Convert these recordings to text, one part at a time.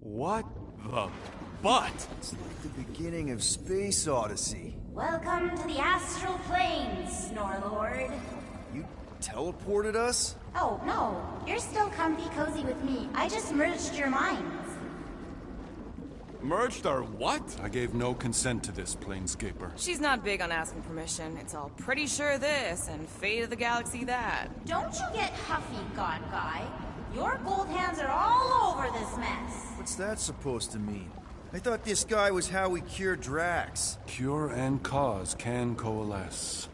What the butt? It's like the beginning of Space Odyssey. Welcome to the Astral Planes, Snorlord. You teleported us? Oh, no. You're still comfy cozy with me. I just merged your minds. Merged our what? I gave no consent to this, Planescaper. She's not big on asking permission. It's all pretty sure this and fate of the galaxy that. Don't you get huffy, God Guy. Your gold hands are all over this mess. What's that supposed to mean? I thought this guy was how we cure Drax. Cure and cause can coalesce.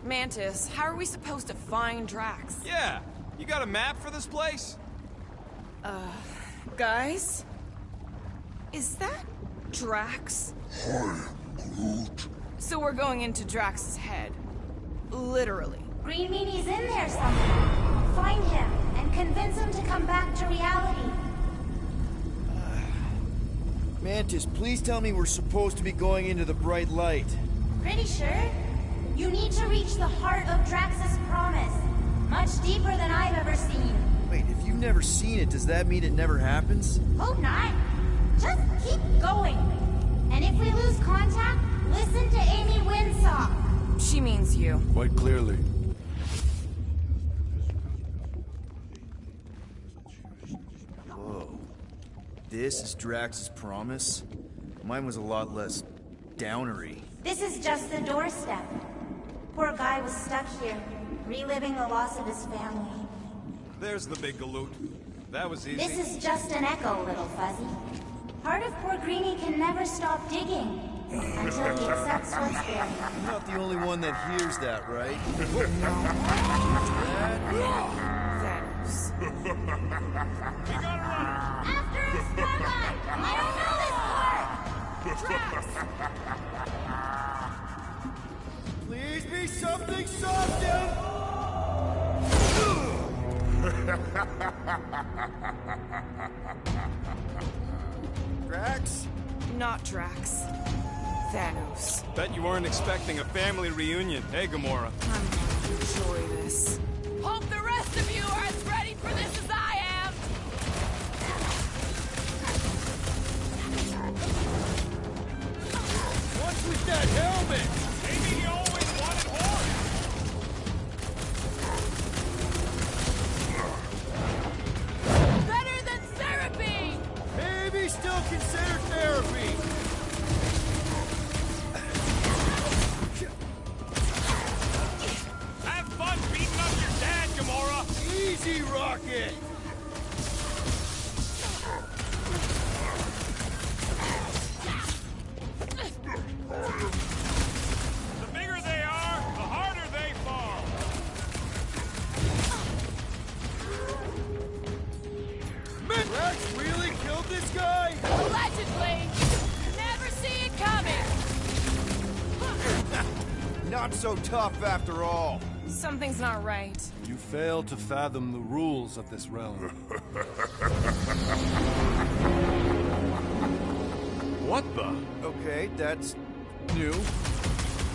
Mantis, how are we supposed to find Drax? Yeah, you got a map for this place? Guys? Is that Drax? Hi, Groot. So we're going into Drax's head. Literally. Green Meanie's in there somewhere. Find him and convince him to come back to reality. Mantis, please tell me we're supposed to be going into the bright light. Pretty sure? You need to reach the heart of Drax's promise. Much deeper than I've ever seen. Wait, if you've never seen it, does that mean it never happens? Hope not. Just keep going. And if we lose contact, listen to Amy Winsock. She means you. Quite clearly. Whoa. This is Drax's promise? Mine was a lot less downery. This is just the doorstep. Poor guy was stuck here, reliving the loss of his family. There's the big galoot. That was easy. This is just an echo, little fuzzy. Part of poor Greenie can never stop digging until he accepts what's there. I'm not the only one that hears that, right? Thanos. After us, Starlight! I don't know this part! Drax! Please be something soft. Drax? Not Drax. Thanos. Bet you weren't expecting a family reunion, hey Gamora? I'm going to enjoy this. Hope the rest of you are as ready for this as I am! What's with that helmet? Maybe he always wanted horns! Better than therapy! Maybe still consider therapy. Have fun beating up your dad, Gamora! Easy, Rocket. The bigger they are, the harder they fall! Drax really killed this guy? Allegedly! Never see it coming! Not so tough after all. Something's not right. You fail to fathom the rules of this realm. What the? Okay, that's new.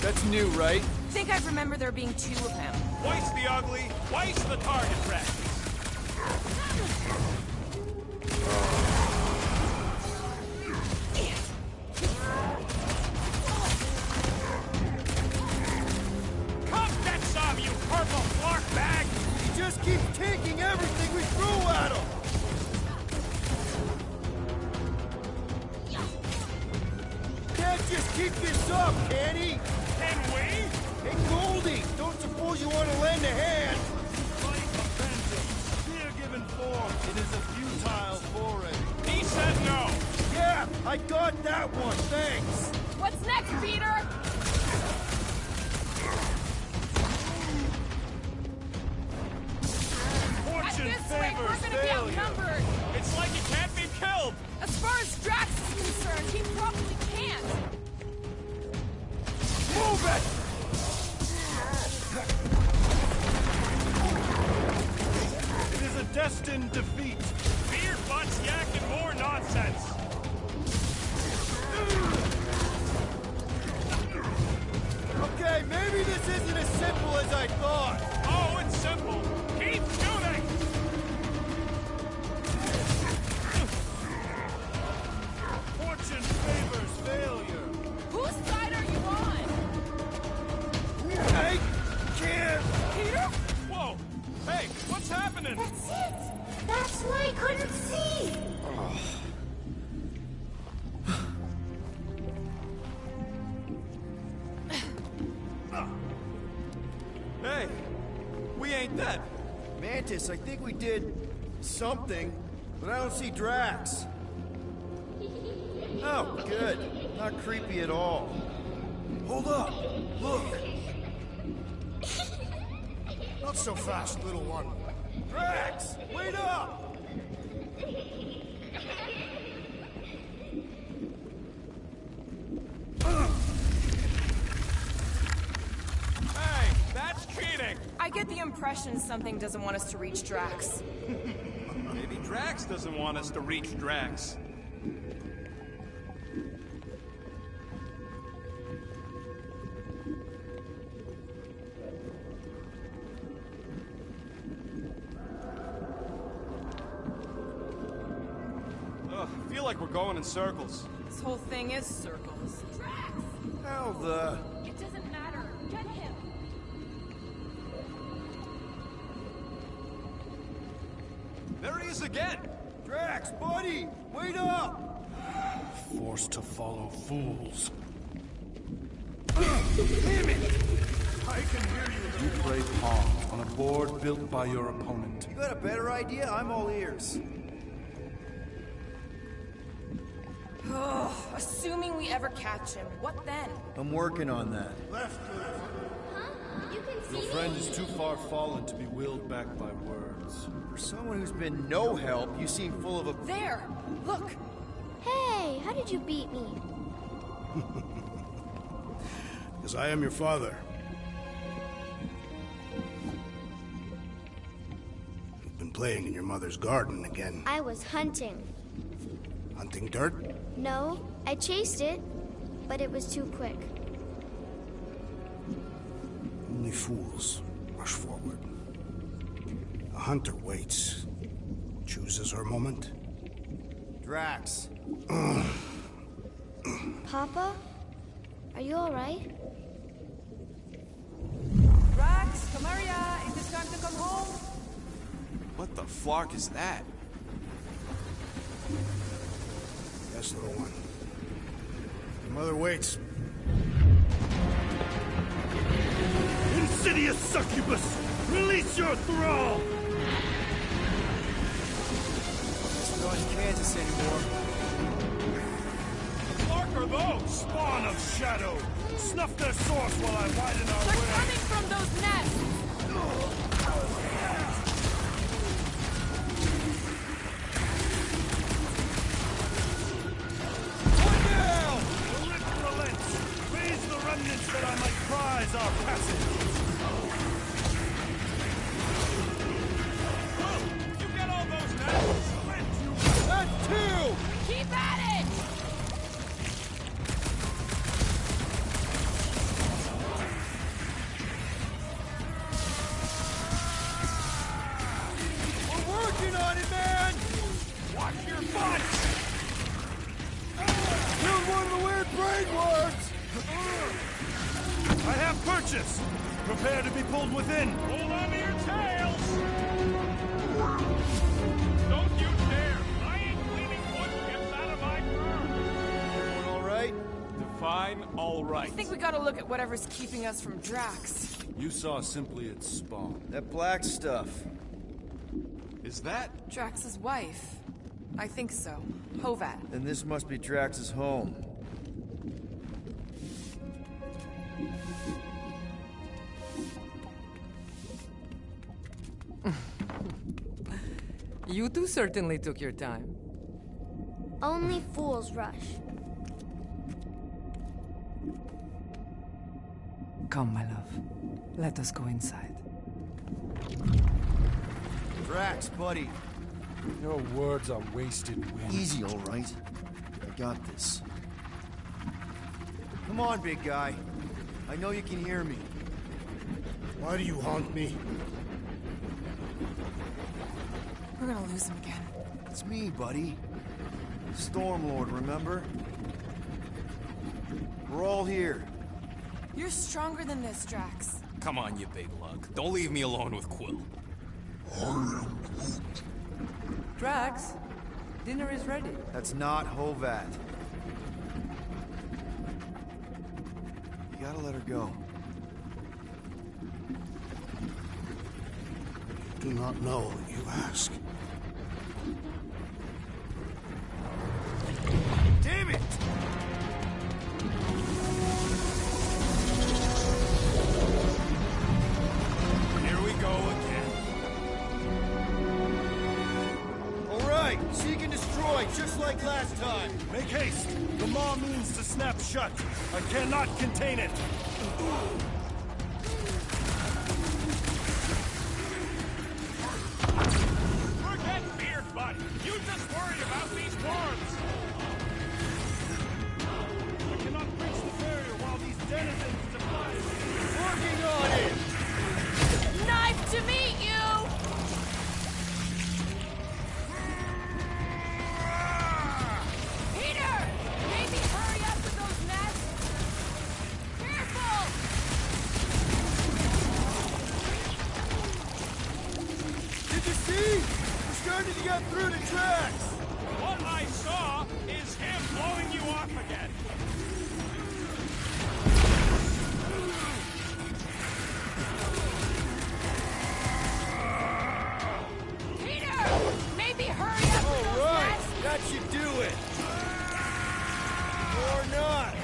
That's new, right? Think I remember there being two of him. Twice the ugly, twice the target practice. Come get some, you purple flark bag! He just keeps taking everything we threw at him. Can't just keep this up, can he? Can we? Hey, Goldie, don't suppose you want to lend a hand? Here given form, it is a futile foray. He said no! Yeah, I got that one, thanks. What's next, Peter? At Fortune this rate, we're favors gonna be failure. outnumbered. It's like he can't be killed! As far as Drax is concerned, he probably can't. Move it! It is a destined defeat. Beer butts yakking more nonsense! Dead. Mantis, I think we did something, but I don't see Drax. Oh, good. Not creepy at all. Hold up! Look! Not so fast, little one. Drax! Wait up! Hey, that's cheating! I get the impression something doesn't want us to reach Drax. Maybe Drax doesn't want us to reach Drax. Ugh, I feel like we're going in circles. This whole thing is circles. Drax! How the... It doesn't matter. Get him! There he is again! Drax, buddy! Wait up! Forced to follow fools. Damn it! I can hear you. You play pawn on a board built by your opponent. You got a better idea? I'm all ears. Ugh, assuming we ever catch him, what then? I'm working on that. Left. Huh? You can see Your friend is too far fallen to be willed back by words. For someone who's been no help, you seem full of a... There! Look! Hey, how did you beat me? Because I am your father. You've been playing in your mother's garden again. I was hunting. Hunting dirt? No, I chased it, but it was too quick. Only fools rush forward. A hunter waits. Chooses her moment. Drax. Papa? Are you alright? Drax, Kamaria, is it time to come home? What the flark is that? Yes, little one. Your mother waits. Insidious succubus! Release your thrall! We're not in Kansas anymore. What are those? Spawn of shadow! Snuff their source while I widen our They're way! coming from those nests! The rift relents! Raise the remnants that I might prize our passage! You get all those nests? That too! Keep at it! We're working on it, man! Watch your butt! Killed one of the weird brain worms! I have purchase! Prepare to be pulled within! Hold on to your tails! Don't you dare! I ain't cleaning what gets out of my car! Everyone all right? Define all right. I think we gotta look at whatever's keeping us from Drax. You saw simply its spawn. That black stuff. Is that? Drax's wife. I think so. Hovat. Then this must be Drax's home. You two certainly took your time. Only fools rush. Come, my love. Let us go inside. Drax, buddy. Your words are wasted wind. Easy, all right. I got this. Come on, big guy. I know you can hear me. Why do you haunt me? We're gonna lose him again. It's me, buddy. Stormlord, remember? We're all here. You're stronger than this, Drax. Come on, you big lug. Don't leave me alone with Quill. Drax, dinner is ready. That's not Hovat. You gotta let her go. do not know what you ask. Damn it! Here we go again. All right, seek and destroy, just like last time. Make haste! The maw means to snap shut. I cannot contain it. Forget Beard Butt. You just worry about these worms. I cannot breach the barrier while these denizens defy me. Working on it! Knife to meet you! Peter! Maybe hurry up with those nests! Careful! Did you see? We're starting to get through the tracks! What I saw is him blowing you off again. Peter! Maybe hurry up with All those right, nests! that should do it. Or not.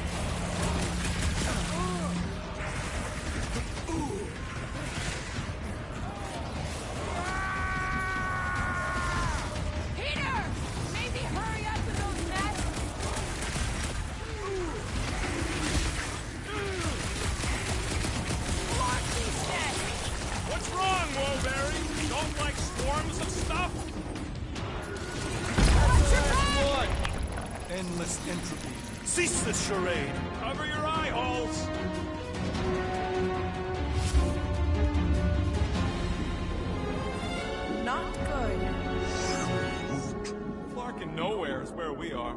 Peter! Maybe hurry up with those nests! Block these nests! What's wrong, Woberry? Don't like swarms of stuff? Watch your back! One. Endless entropy. Cease this charade! Cover your eye holes. Not good. Flarkin' nowhere is where we are.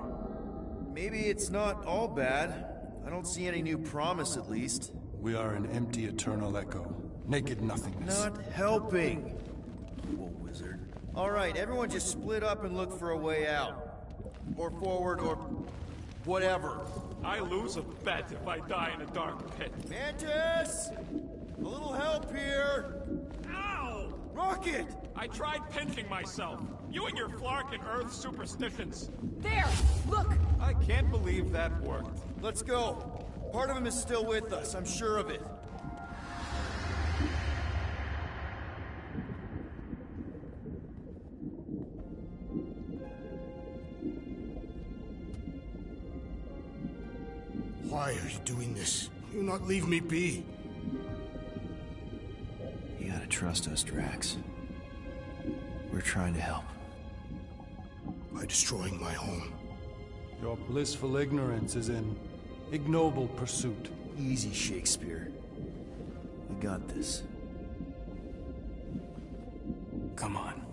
Maybe it's not all bad. I don't see any new promise, at least. We are an empty eternal echo. Naked nothingness. Not helping. Whoa, wizard. All right, everyone just split up and look for a way out. Or forward, or whatever. I lose a bet if I die in a dark pit. Mantis! A little help here! Ow! Rocket! I tried pinching myself. You and your Flarkin' Earth superstitions. There! Look! I can't believe that worked. Let's go. Part of him is still with us, I'm sure of it. Why are you doing this? You not leave me be. You gotta trust us, Drax. We're trying to help. By destroying my home. Your blissful ignorance is in ignoble pursuit. Easy, Shakespeare. We got this. Come on.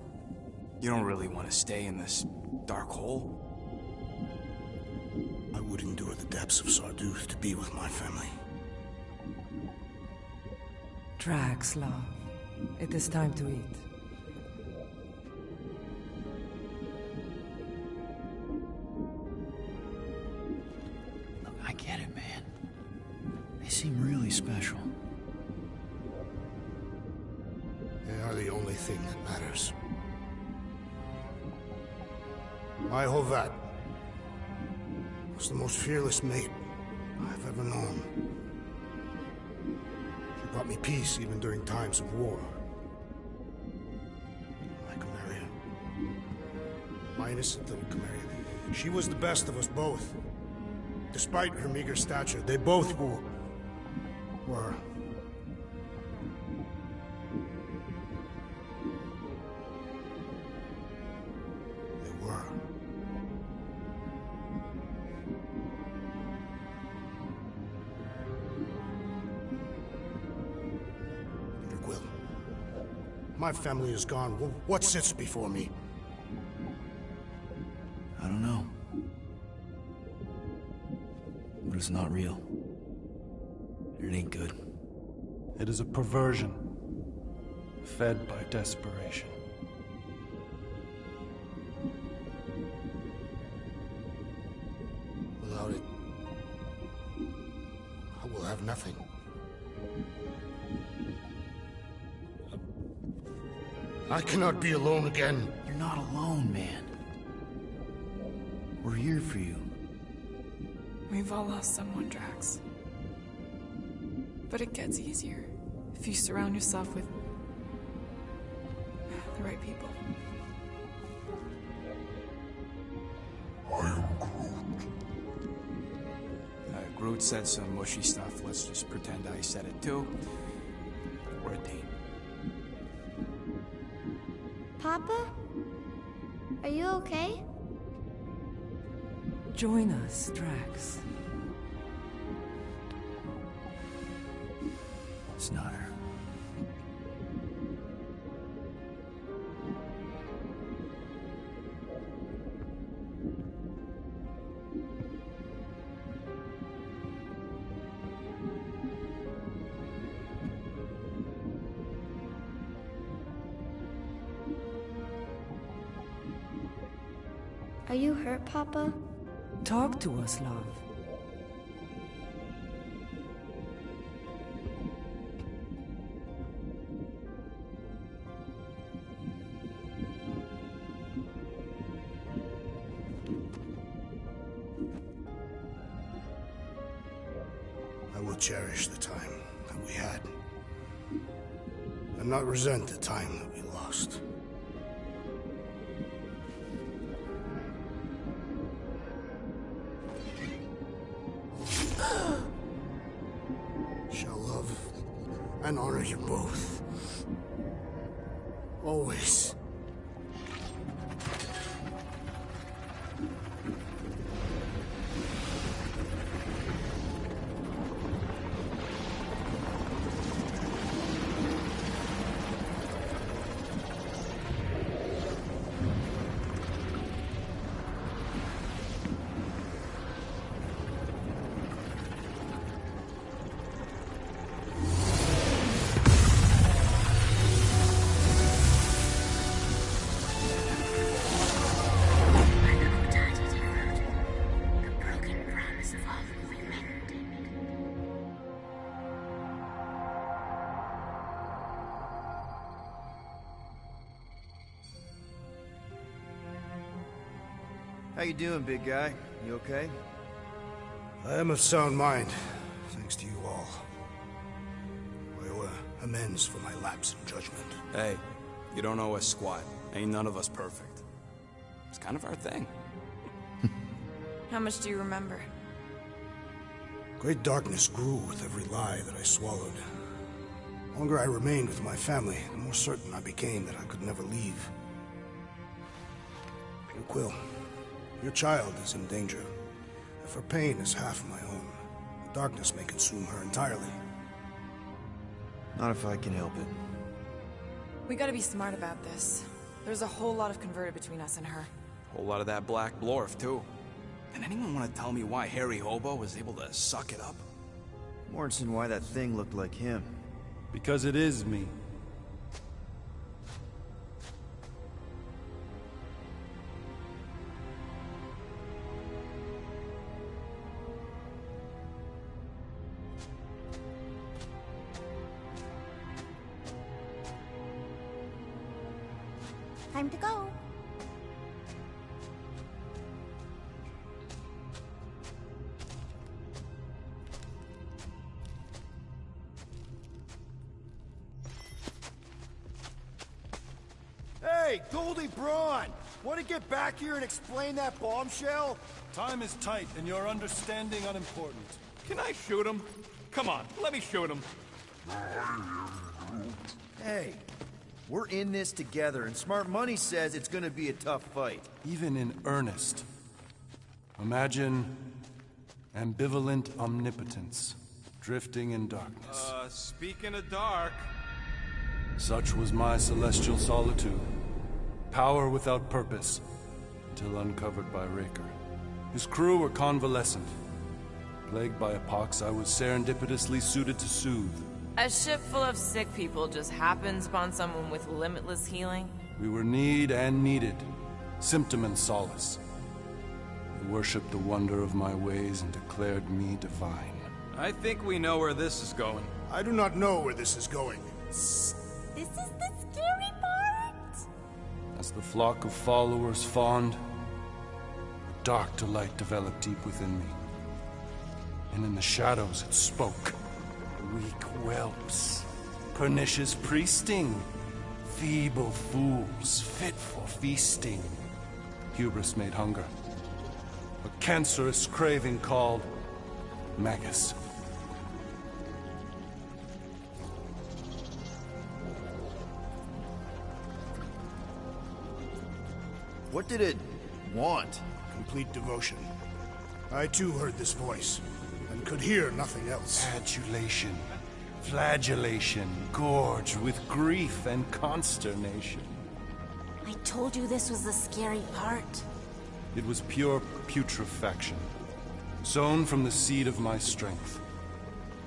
You don't really want to stay in this dark hole? I would endure the depths of Sarduth to be with my family. Drax, love. It is time to eat. Look, I get it, man. They seem really special. They are the only thing that matters. My Hovat was the most fearless mate I've ever known. She brought me peace even during times of war. My Chimera. My innocent little Chimera. She was the best of us both. Despite her meager stature, they both were. They were. Peter Quill. My family is gone. What sits before me? I don't know. But it's not real. It ain't good. It is a perversion, fed by desperation. Without it, I will have nothing. I cannot be alone again. You're not alone, man. We're here for you. We've all lost someone, Drax. But it gets easier if you surround yourself with the right people. I am Groot. Groot said some mushy stuff. Let's just pretend I said it too. We're a team. Papa? Are you okay? Join us, Drax. It's not her. Are you hurt, Papa? Talk to us, love. I will cherish the time that we had, and not resent the time that we lost. Shall love and honor you both. Always. How you doing, big guy? You okay? I am of sound mind, thanks to you all. I owe amends for my lapse in judgment. Hey, you don't owe us squat. Ain't none of us perfect. It's kind of our thing. How much do you remember? Great darkness grew with every lie that I swallowed. The longer I remained with my family, the more certain I became that I could never leave. Peter Quill, your child is in danger. If her pain is half my own, the darkness may consume her entirely. Not if I can help it. We gotta be smart about this. There's a whole lot of converted between us and her. Whole lot of that black blorf, too. Can anyone want to tell me why Harry Hobo was able to suck it up? Morrison, why that thing looked like him. Because it is me. Time to go. Hey, Goldie Braun! Want to get back here and explain that bombshell? Time is tight, and your understanding unimportant. Can I shoot him? Come on, let me shoot him. Hey, we're in this together, and Smart Money says it's gonna be a tough fight. Even in earnest. Imagine ambivalent omnipotence, drifting in darkness. Speaking of dark... Such was my celestial solitude. Power without purpose, until uncovered by Raker. His crew were convalescent. Plagued by a pox I was serendipitously suited to soothe. A ship full of sick people just happens upon someone with limitless healing? We were need and needed, symptom and solace. They worshipped the wonder of my ways and declared me divine. I think we know where this is going. I do not know where this is going. This is the scary part. As the flock of followers fawned, a dark delight developed deep within me. And in the shadows it spoke. Weak whelps, pernicious priesting, feeble fools fit for feasting. Hubris made hunger. A cancerous craving called Magus. What did it want? Complete devotion. I too heard this voice, and could hear nothing else. Adulation, flagellation, gorged with grief and consternation. I told you this was the scary part. It was pure putrefaction, sown from the seed of my strength.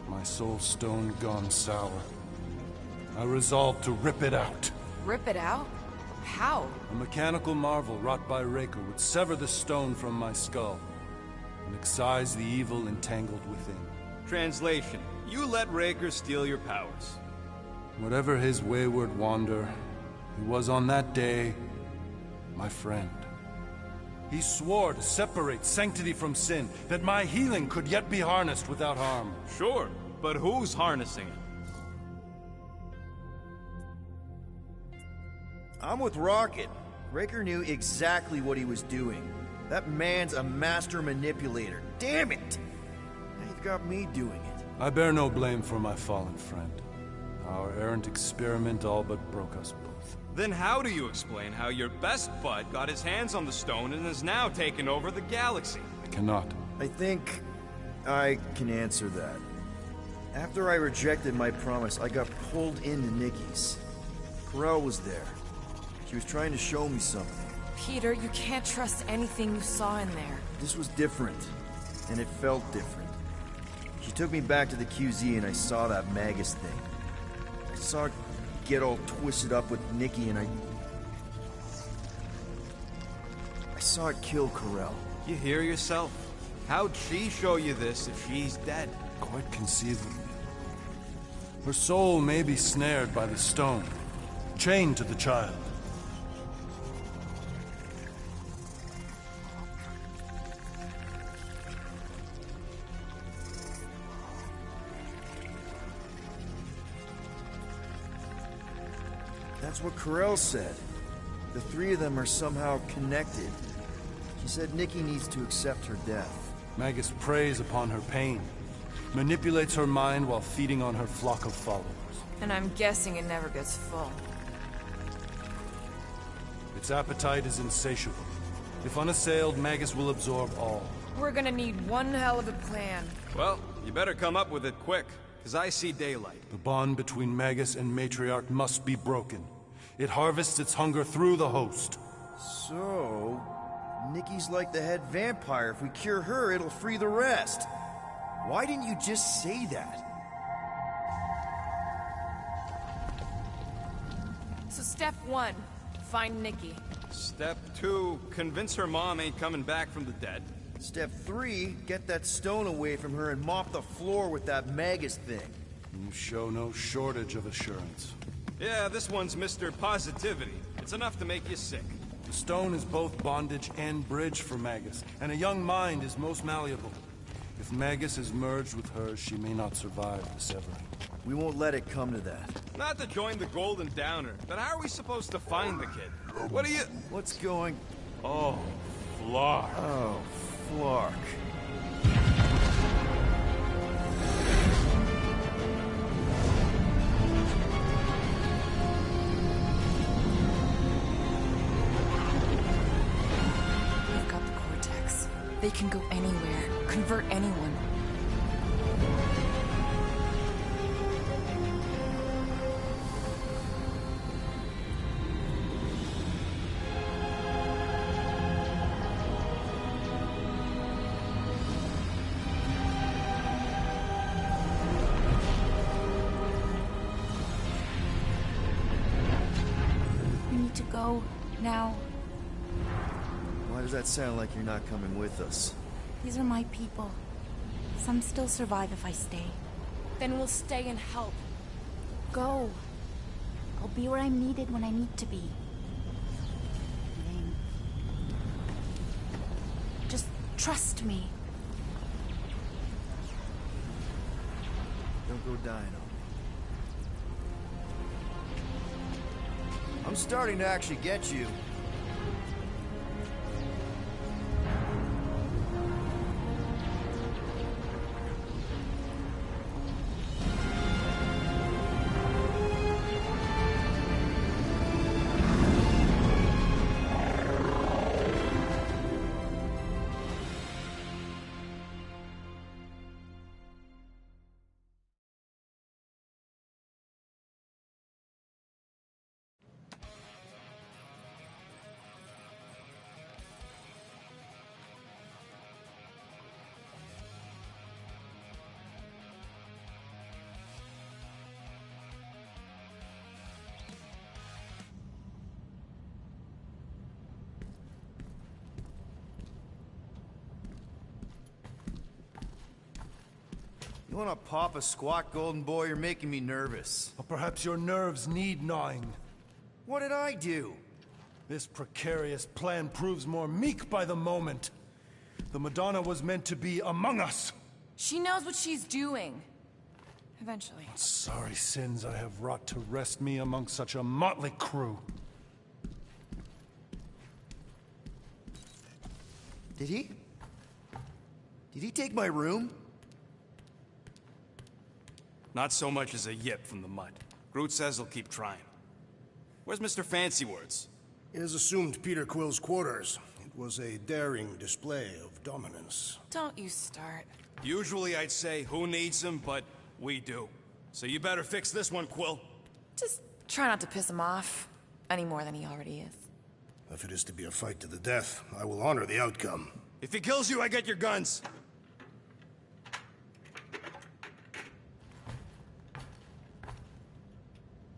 My soul stone gone sour. I resolved to rip it out. Rip it out? How? A mechanical marvel wrought by Raker would sever the stone from my skull and excise the evil entangled within. Translation: you let Raker steal your powers. Whatever his wayward wander, he was on that day my friend. He swore to separate sanctity from sin, that my healing could yet be harnessed without harm. Sure, but who's harnessing it? I'm with Rocket. Raker knew exactly what he was doing. That man's a master manipulator. Damn it! Now you've got me doing it. I bear no blame for my fallen friend. Our errant experiment all but broke us both. Then how do you explain how your best bud got his hands on the stone and is now taking over the galaxy? I cannot. I think I can answer that. After I rejected my promise, I got pulled into Nikki's. Corel was there. She was trying to show me something. Peter, you can't trust anything you saw in there. This was different, and it felt different. She took me back to the QZ and I saw that Magus thing. I saw it get all twisted up with Nikki and I saw it kill Corel. You hear yourself? How'd she show you this if she's dead? Quite conceivably. Her soul may be snared by the stone, chained to the child. That's what Corel said. The three of them are somehow connected. She said Nikki needs to accept her death. Magus preys upon her pain, manipulates her mind while feeding on her flock of followers. And I'm guessing it never gets full. Its appetite is insatiable. If unassailed, Magus will absorb all. We're gonna need one hell of a plan. Well, you better come up with it quick, because I see daylight. The bond between Magus and Matriarch must be broken. It harvests its hunger through the host. So, Nikki's like the head vampire. If we cure her, it'll free the rest. Why didn't you just say that? So step 1, find Nikki. Step 2, convince her mom ain't coming back from the dead. Step 3, get that stone away from her and mop the floor with that Magus thing. You show no shortage of assurance. Yeah, this one's Mr. Positivity. It's enough to make you sick. The stone is both bondage and bridge for Magus, and a young mind is most malleable. If Magus is merged with hers, she may not survive the severing. We won't let it come to that. Not to join the Golden Downer, but how are we supposed to find the kid? What are you... What's going... Oh, Flark. Oh, Flark. We've got the Cortex. They can go anywhere, convert anyone. We need to go now. Why does that sound like you're not coming with us? These are my people. Some still survive if I stay. Then we'll stay and help. Go. I'll be where I'm needed when I need to be. Trust me. Don't go dying on me. I'm starting to actually get you. You wanna pop a squat, Golden Boy? You're making me nervous. Or perhaps your nerves need gnawing. What did I do? This precarious plan proves more meek by the moment. The Madonna was meant to be among us. She knows what she's doing. Eventually. Sorry sins I have wrought to wrest me among such a motley crew. Did he? Did he take my room? Not so much as a yip from the mud. Groot says he'll keep trying. Where's Mr. Fancy Words? He has assumed Peter Quill's quarters. It was a daring display of dominance. Don't you start. Usually I'd say, who needs him, but we do. So you better fix this one, Quill. Just try not to piss him off any more than he already is. If it is to be a fight to the death, I will honor the outcome. If he kills you, I get your guns.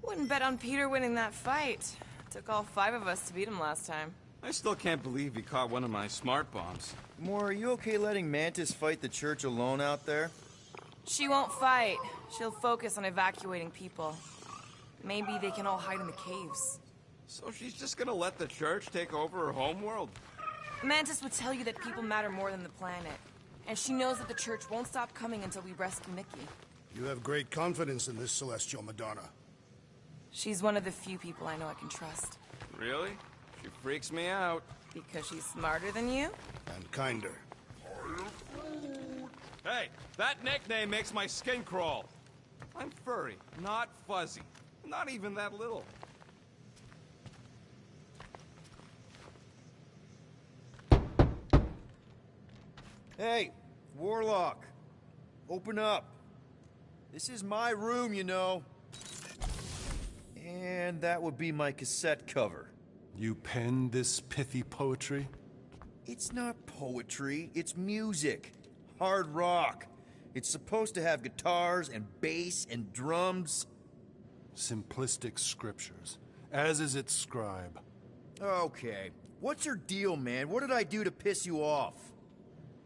Wouldn't bet on Peter winning that fight. Took all 5 of us to beat him last time. I still can't believe he caught one of my smart bombs. Moore, are you okay letting Mantis fight the church alone out there? She won't fight. She'll focus on evacuating people. Maybe they can all hide in the caves. So she's just gonna let the church take over her homeworld? Mantis would tell you that people matter more than the planet. And she knows that the church won't stop coming until we rescue Mickey. You have great confidence in this celestial Madonna. She's one of the few people I know I can trust. Really? She freaks me out. Because she's smarter than you? And kinder. Hey, that nickname makes my skin crawl. I'm furry, not fuzzy. Not even that little. Hey, Warlock. Open up. This is my room, you know. And that would be my cassette cover. You penned this pithy poetry? It's not poetry, it's music. Hard rock. It's supposed to have guitars and bass and drums. Simplistic scriptures, as is its scribe. Okay. What's your deal, man? What did I do to piss you off?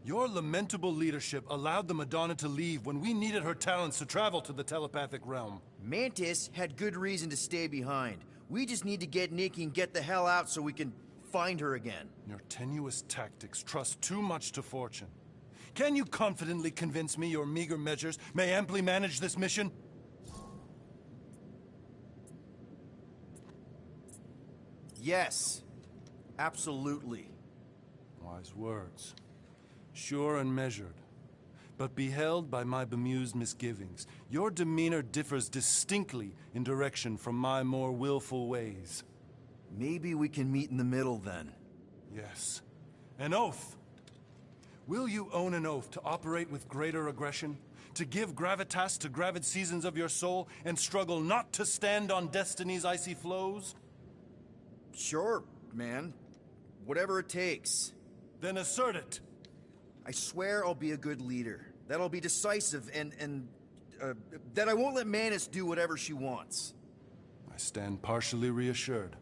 Your lamentable leadership allowed the Madonna to leave when we needed her talents to travel to the telepathic realm. Mantis had good reason to stay behind. We just need to get Nikki and get the hell out so we can find her again. Your tenuous tactics trust too much to fortune. Can you confidently convince me your meager measures may amply manage this mission? Yes. Absolutely. Wise words. Sure and measured. But beheld by my bemused misgivings, your demeanor differs distinctly in direction from my more willful ways. Maybe we can meet in the middle then. Yes. An oath. Will you own an oath to operate with greater aggression? To give gravitas to gravid seasons of your soul and struggle not to stand on destiny's icy flows? Sure, man. Whatever it takes. Then assert it. I swear I'll be a good leader. That I'll be decisive and that I won't let Mantis do whatever she wants. I stand partially reassured.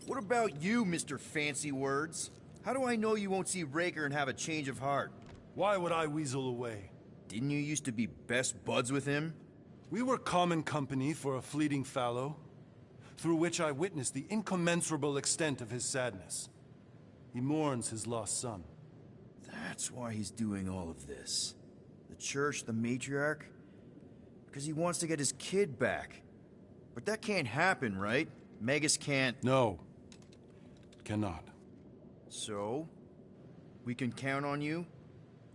What about you, Mr. Fancy Words? How do I know you won't see Raker and have a change of heart? Why would I weasel away? Didn't you used to be best buds with him? We were common company for a fleeting fallow. through which I witnessed the incommensurable extent of his sadness. He mourns his lost son. That's why he's doing all of this. The church, the matriarch? Because he wants to get his kid back. But that can't happen, right? Magus can't... No. Cannot. So? We can count on you?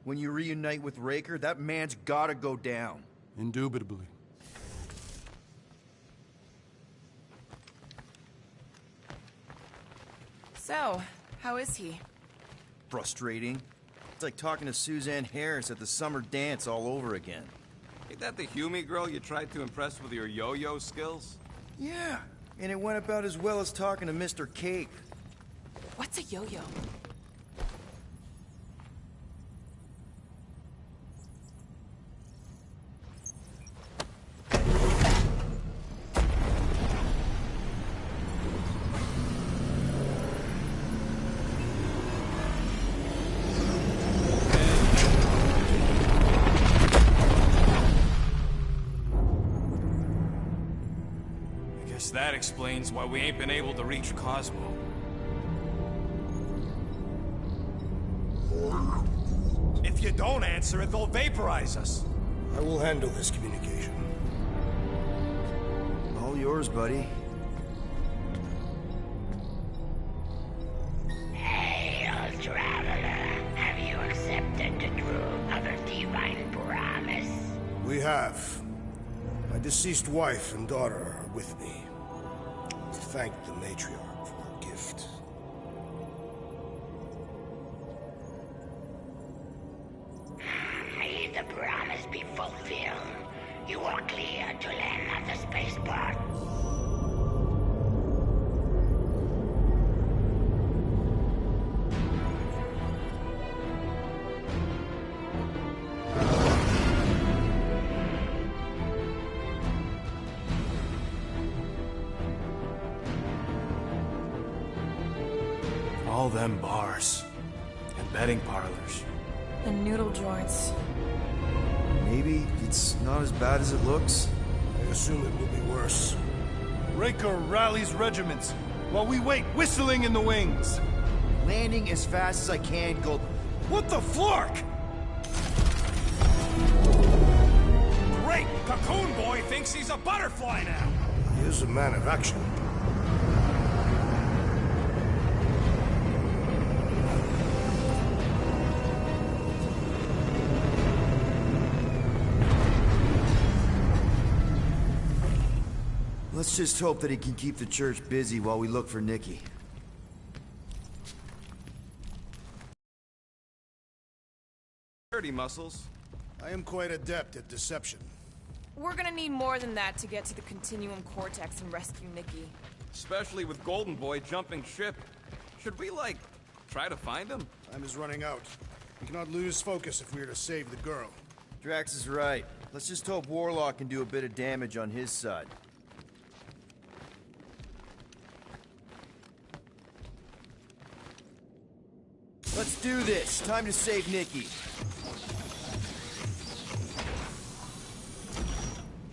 When you reunite with Raker, that man's gotta go down. Indubitably. So, how is he? Frustrating. It's like talking to Suzanne Harris at the summer dance all over again. Ain't that the Hume girl you tried to impress with your yo-yo skills? Yeah, and it went about as well as talking to Mr. Cape. What's a yo-yo? That explains why we ain't been able to reach Cosmo. If you don't answer it, they'll vaporize us. I will handle this communication. All yours, buddy. Hail, traveler. Have you accepted the truth of a divine promise? We have. My deceased wife and daughter are with me. Thank the matriarch for her gift. May the promise be fulfilled. You are clear to land at the spaceport. All them bars. And betting parlors. And noodle joints. Maybe it's not as bad as it looks. I assume it will be worse. Raker rallies regiments, while we wait whistling in the wings. Landing as fast as I can, Gold. What the flark? Great! Cocoon Boy thinks he's a butterfly now! He is a man of action. Let's just hope that he can keep the church busy while we look for Nikki. Dirty muscles. I am quite adept at deception. We're gonna need more than that to get to the Continuum Cortex and rescue Nikki. Especially with Golden Boy jumping ship. Should we, like, try to find him? Time is running out. We cannot lose focus if we are to save the girl. Drax is right. Let's just hope Warlock can do a bit of damage on his side. Let's do this. Time to save Nikki.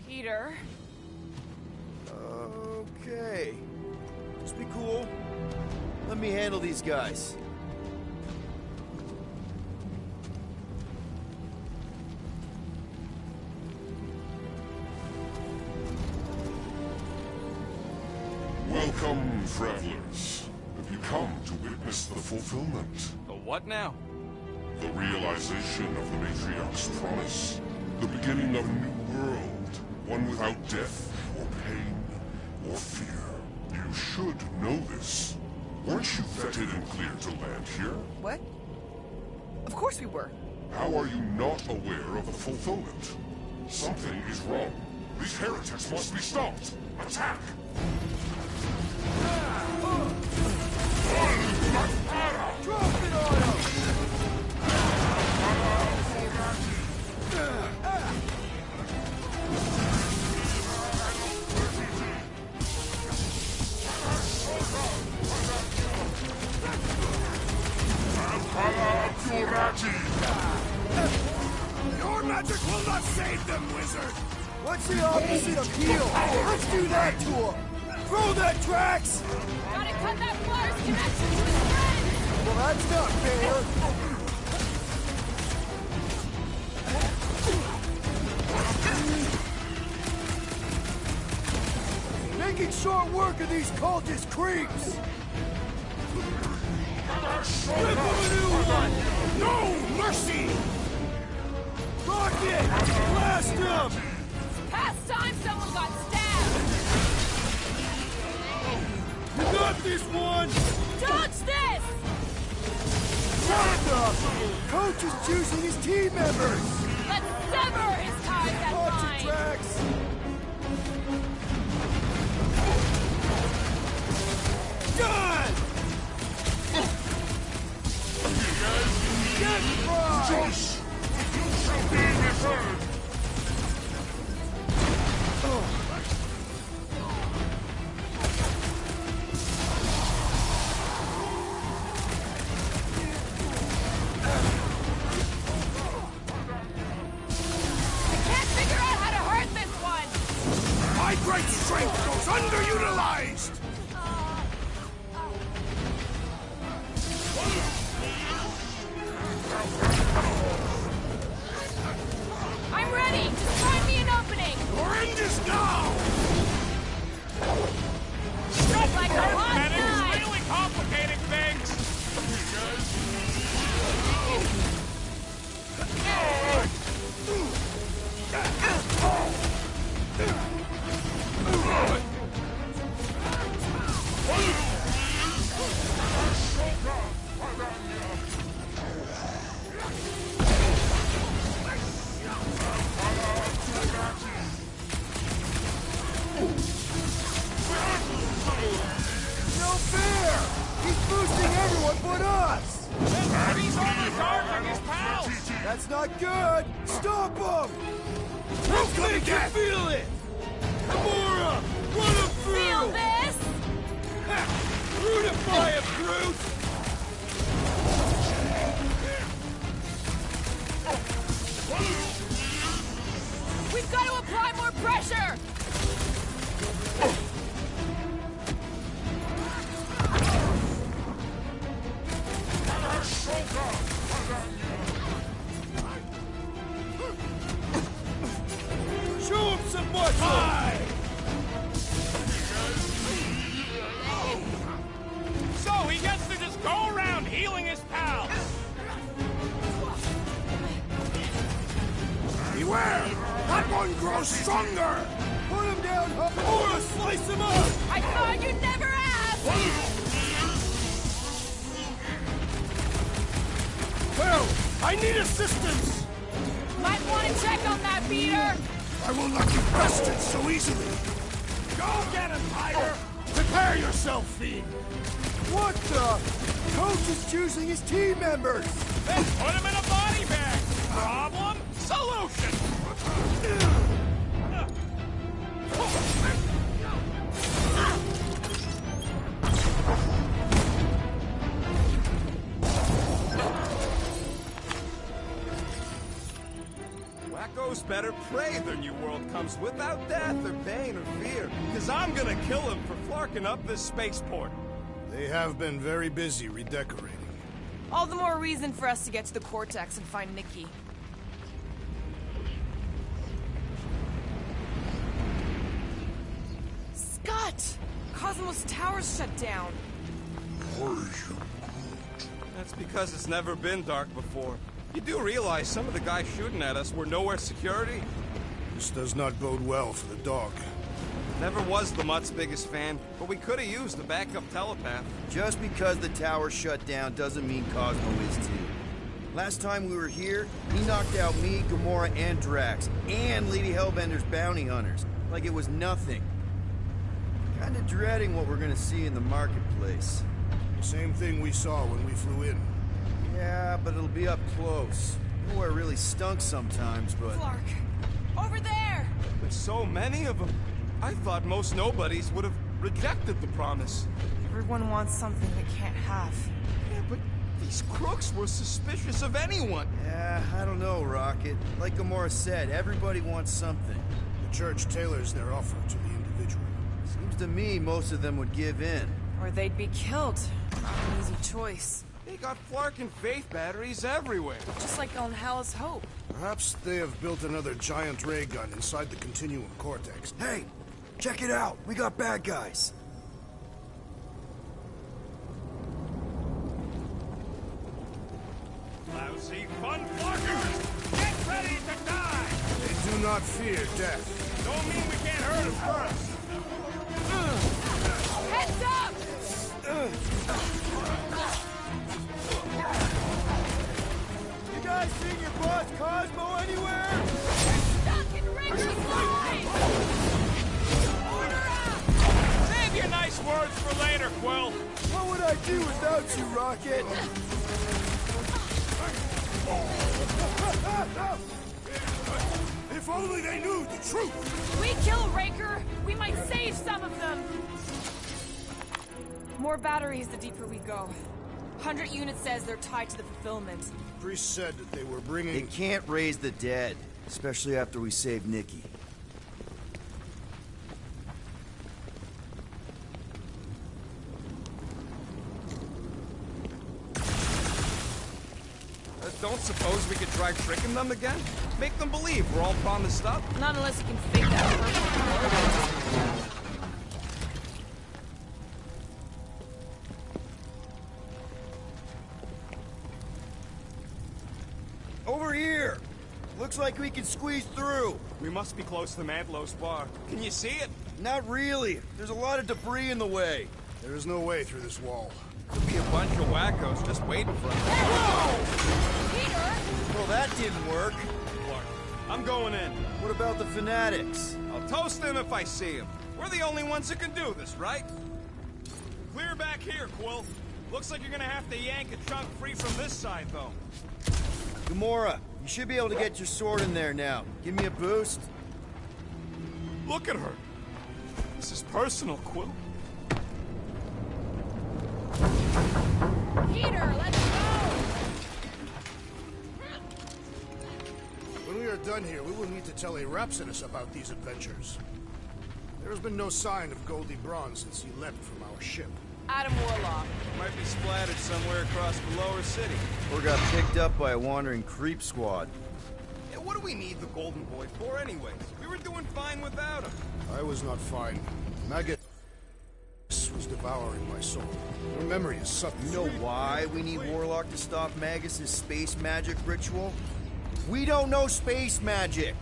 Peter? Okay. Just be cool. Let me handle these guys. Welcome, travelers. Have you come to witness the fulfillment? The what now? The realization of the Matriarch's promise. The beginning of a new world. One without death, or pain, or fear. You should know this. Weren't you vetted and cleared to land here? What? Of course we were. How are you not aware of the fulfillment? Something is wrong. These heretics must be stopped. Attack! Drop it on him! Your magic will not save them, wizard! What's the opposite of heal? Let's do that to him! Throw that, Drax! Gotta cut that flyer's connection to his friends! Well, that's not fair! Making short work of these cultist creeps! Give them a new one! No mercy! Rocket! Blast him! Past time someone got stabbed! You got this one! Dodge this! Shut up! Coach is choosing his team members! Let's sever his ties that Watch bind! it, Drax! Done! Get fried! Josh! You shall be referred! My great strength goes underutilized! I'm ready! Just find me an opening! Your end is now! Strike like a hot And it's knife! really complicating things! No fair! He's boosting everyone but us! He's overcharging his pals! That's not good! Stop him! Who's gonna get? Feel it! Gamora! Run him through! Feel this? Brutify him, Groot! We've got to apply more pressure! Show him some muscle! So he gets to just go around healing his pals! Beware! That one grows stronger! Put him down, or slice him up! I thought you'd never ask! Well, I need assistance! Might want to check on that beater! I will not be bested so easily! Go get him, Tiger! Prepare yourself, Fiend! What the? Coach is choosing his team members! Then put him in a body bag! Problem? Solution! Wacko's better pray their new world comes without death or pain or fear. Cause I'm gonna kill him for flarking up this spaceport. They have been very busy redecorating. All the more reason for us to get to the Cortex and find Nikki. Scott! Cosmos Tower's shut down. That's because it's never been dark before. You do realize some of the guys shooting at us were nowhere security? This does not bode well for the dog. Never was the Mutt's biggest fan, but we could have used a backup telepath. Just because the tower shut down doesn't mean Cosmo is too. Last time we were here, he knocked out me, Gamora, and Drax, and Lady Hellbender's bounty hunters, like it was nothing. Kinda dreading what we're gonna see in the marketplace. The same thing we saw when we flew in. Yeah, but it'll be up close. You know where it really stunk sometimes, but... Clark! Over there! With so many of them, I thought most nobodies would have rejected the promise. Everyone wants something they can't have. Yeah, but these crooks were suspicious of anyone. Yeah, I don't know, Rocket. Like Gamora said, everybody wants something. The church tailors their offer to the individual. Seems to me, most of them would give in. Or they'd be killed. Not an easy choice. They got Flark and Faith batteries everywhere. Just like on Hal's Hope. Perhaps they have built another giant ray gun inside the Continuum Cortex. Hey, check it out. We got bad guys. Lousy fun fluckers! Get ready to die! They do not fear death. Don't mean we can't hurt them first. Heads up! You guys seen your boss Cosmo anywhere? Stuck in Raker's line! Order up! Save your nice words for later, Quill. What would I do without you, Rocket? If only they knew the truth! We kill Raker, we might save some of them! More batteries the deeper we go. 100 units says they're tied to the fulfillment. Priest said that they were bringing... They can't raise the dead, especially after we save Nikki. Don't suppose we could try tricking them again? Make them believe we're all promised up? Not unless you can fake that purple. Over here! Looks like we can squeeze through. We must be close to Mantlo's bar. Can you see it? Not really. There's a lot of debris in the way. There is no way through this wall. Could be a bunch of wackos just waiting for us. Whoa! Peter! Well, that didn't work. Clark, I'm going in. What about the fanatics? I'll toast them if I see them. We're the only ones who can do this, right? Clear back here, Quill. Looks like you're gonna have to yank a chunk free from this side, though. Gamora, you should be able to get your sword in there now. Give me a boost. Look at her. This is personal, Quill. Peter, let's go! When we are done here, we will need to tell a Rhapsodus about these adventures. There has been no sign of Goldie Braun since he left from our ship. Adam Warlock. Might be splattered somewhere across the lower city. Or got picked up by a wandering creep squad. Yeah, what do we need the Golden Boy for anyways? We were doing fine without him. I was not fine. Maggot was devouring my soul. Your memory is subtle. You know why we need Warlock to stop Magus's space magic ritual? We don't know space magic!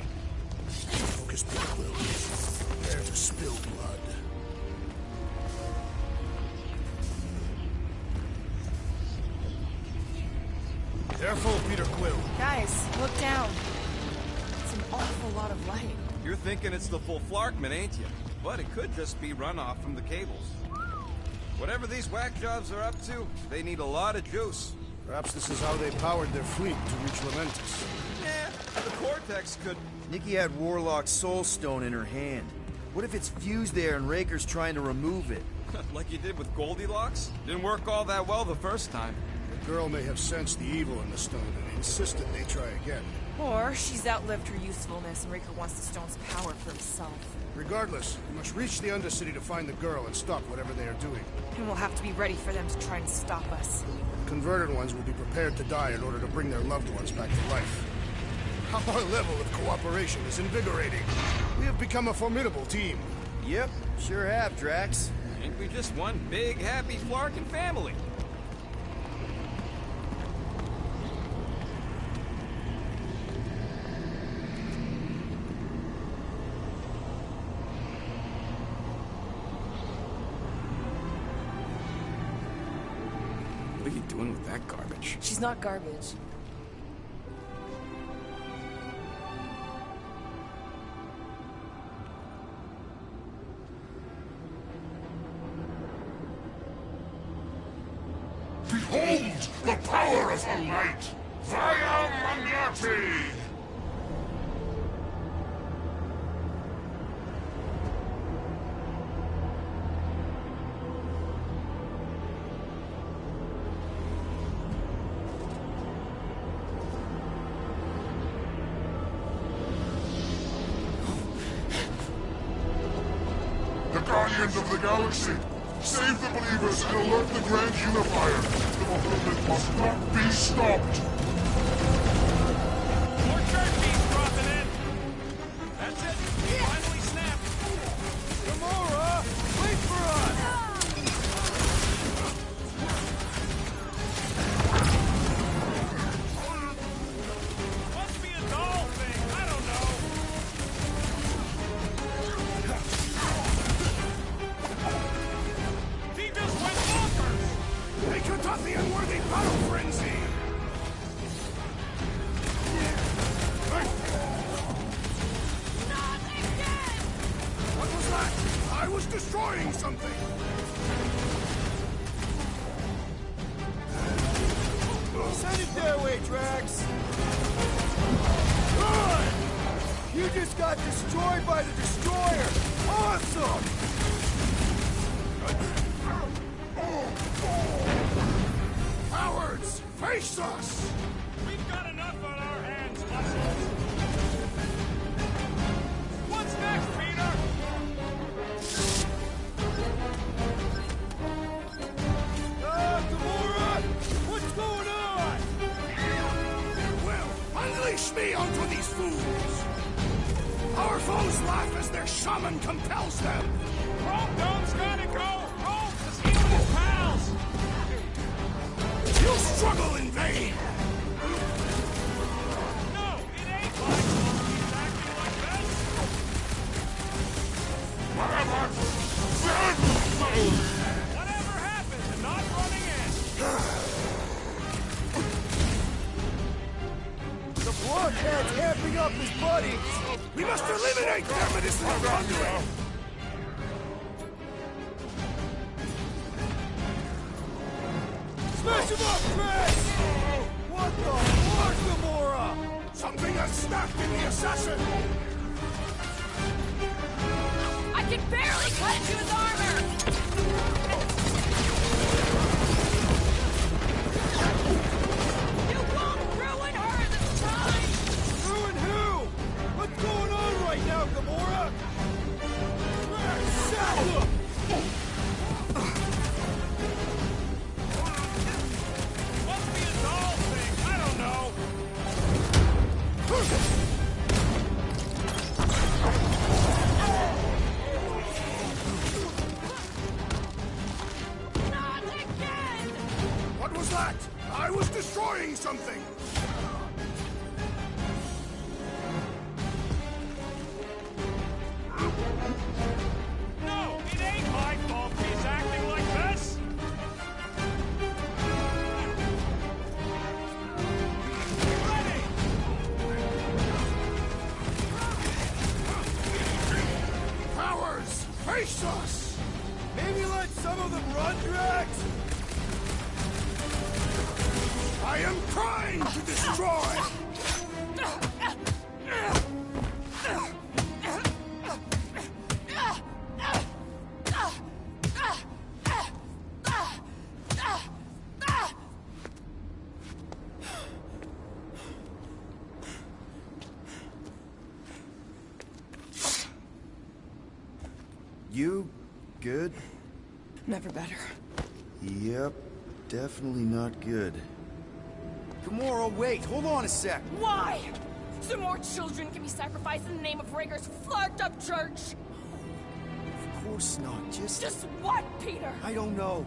Focus, Peter Quill. Prepare to spill blood. Careful, Peter Quill. Guys, look down. It's an awful lot of light. You're thinking it's the full Flarkman, ain't you? But it could just be runoff from the cables. Whatever these whack jobs are up to, they need a lot of juice. Perhaps this is how they powered their fleet to reach Lamentus. Yeah, the Cortex could... Nikki had Warlock's soul stone in her hand. What if it's fused there and Raker's trying to remove it? like you did with Goldilocks? Didn't work all that well the first time. The girl may have sensed the evil in the stone and insisted they try again. Or she's outlived her usefulness and Raker wants the stone's power for himself. Regardless, we must reach the Undercity to find the girl and stop whatever they are doing. And we'll have to be ready for them to try and stop us. Converted ones will be prepared to die in order to bring their loved ones back to life. Our level of cooperation is invigorating. We have become a formidable team. Yep, sure have, Drax. Ain't we just one big, happy Flarkin family? What are you doing with that garbage? She's not garbage. Behold the power of the light! Via Magnati! The Guardians of the galaxy. Save the believers and alert the Grand Unifier. The fulfillment must not be stopped. More church beams dropping in. That's it. Finally snapped. Gamora, wait for us. Must be a doll thing. I don't know. He just went bonkers. They cut off the unworthy battle frenzy! Not again! What was that? I was destroying something! Send it their way, Drax! Good! You just got destroyed by the Destroyer! Awesome! Cowards! Face us! We've got enough on our hands, Muscles. What's next, Peter? Gamora! What's going on? Well, unleash me onto these fools! Our foes laugh as their shaman compels them! Chrome Dome's gotta go! Rhodes is healing his pals! You'll struggle in vain! No, it ain't like he's acting like this! Whatever happened to not running in? The blockhead's amping up his buddies! We must eliminate their medicinal conduit! Smash him up, Drax! What the fuck, Gamora? Something has snapped in the assassin! I can barely cut into his armor! You won't ruin her this time! Ruin who? What's going on right now, Gamora? Drax, saddle him! Must be a doll thing, I don't know. Not again! What was that? I was destroying something! No, it ain't my fault he's acting like this! Ready! Cowards! Face us! Maybe let some of them run, Drax? I am trying to destroy! You good? Never better. Yep, definitely not good. Gamora, wait, hold on a sec. Why? So more children can be sacrificed in the name of Raker's flarked-up church? Of course not, Just what, Peter? I don't know.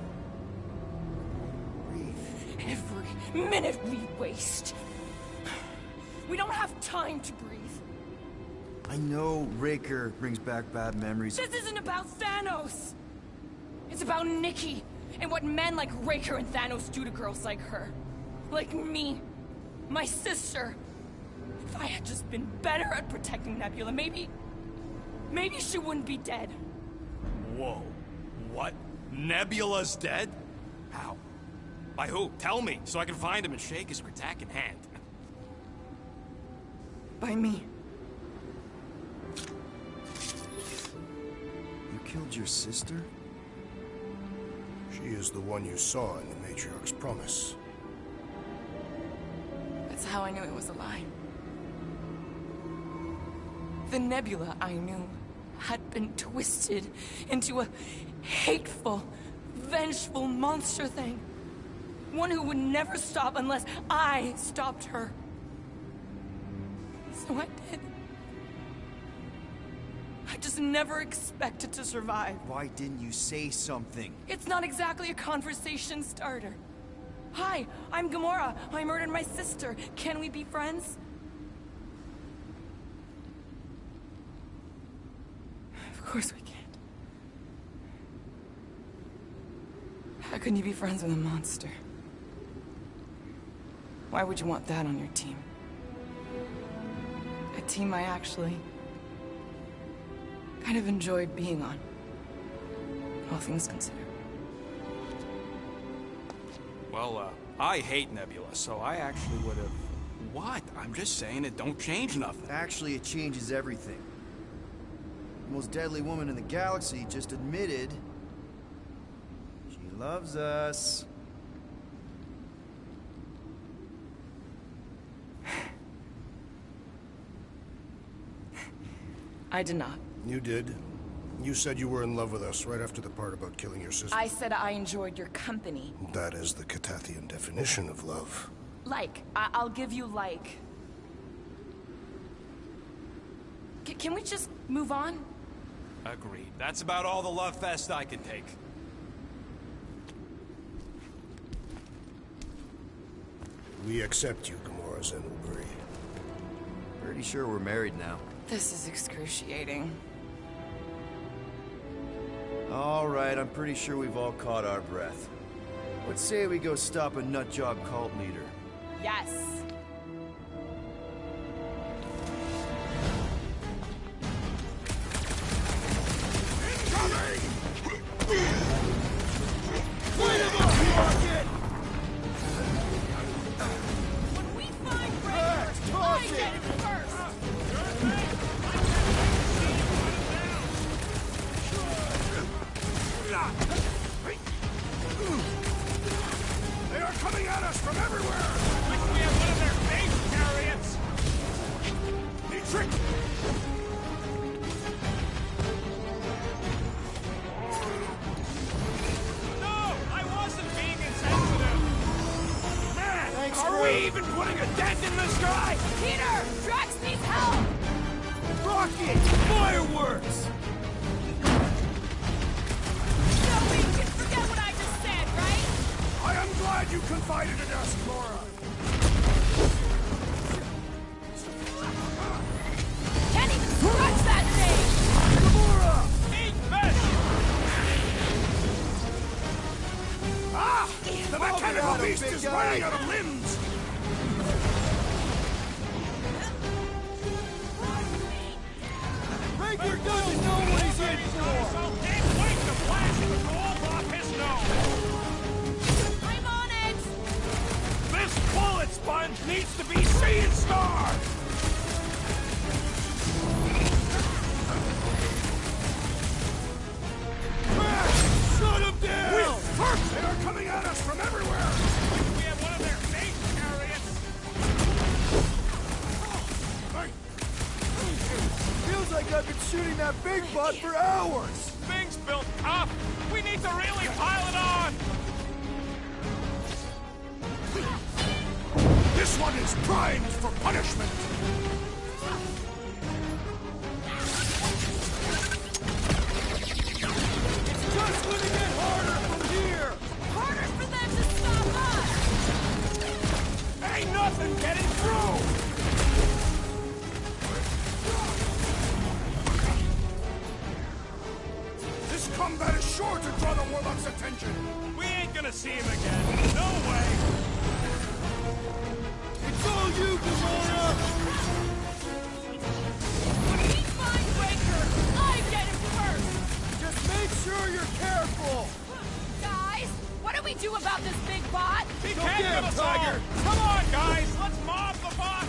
Every minute we waste. We don't have time to breathe. I know Raker brings back bad memories. This isn't about Thanos! It's about Nikki, and what men like Raker and Thanos do to girls like her. Like me. My sister. If I had just been better at protecting Nebula, maybe she wouldn't be dead. Whoa. What? Nebula's dead? How? By who? Tell me, so I can find him and shake his Kratak in hand. By me. You killed your sister? She is the one you saw in the Matriarch's promise. That's how I knew it was a lie. The Nebula I knew had been twisted into a hateful, vengeful monster thing. One who would never stop unless I stopped her. So I did. I just never expected to survive. Why didn't you say something? It's not exactly a conversation starter. Hi, I'm Gamora. I murdered my sister. Can we be friends? Of course we can't. How can you be friends with a monster? Why would you want that on your team? A team I actually kind of enjoyed being on, all things considered. Well, I hate Nebula, so I actually would have... What? I'm just saying it don't change nothing. Actually, it changes everything. The most deadly woman in the galaxy just admitted she loves us. I did not. You did. You said you were in love with us right after the part about killing your sister. I said I enjoyed your company. That is the Catathian definition of love. Like. I'll give you like. Can we just move on? Agreed. That's about all the love fest I can take. We accept you, Gamora Zenoburi. Pretty sure we're married now. This is excruciating. All right, I'm pretty sure we've all caught our breath. Let's say we go stop a nutjob cult leader. Yes. When we find Raker, I get it first. They are coming at us from everywhere! Like we have one of their base chariots! Need trick! No! I wasn't being insensitive! Man! Thanks, are Groot. we even putting a dent in the sky? Peter! Drax needs help! Rocket! Fireworks! So we can forget what I just said, right? I am glad you confided in us, Gamora! Can't even scratch that thing! Gamora! Eat fish! Ah! The mechanical beast is running out of limbs! Raker doesn't know what he's in for! Can't wait to flash the gold off his nose! I'm on it! This bullet sponge needs to be seeing stars! Shut him down! They are coming at us from everywhere! We have one of their base chariots! Feels like I've been shooting that big butt for hours! Things built up! We need to really pile it on! This one is primed for punishment! It's just gonna get harder from here! Harder for them to stop us! Ain't nothing getting through! This combat is sure to draw the Warlock's attention! We ain't gonna see him again. No way! It's all you, Gamora! When we find Raker, I get him first! Just make sure you're careful! Guys, what do we do about this big bot? He can't get us all! Come on, guys! Let's mob the bot!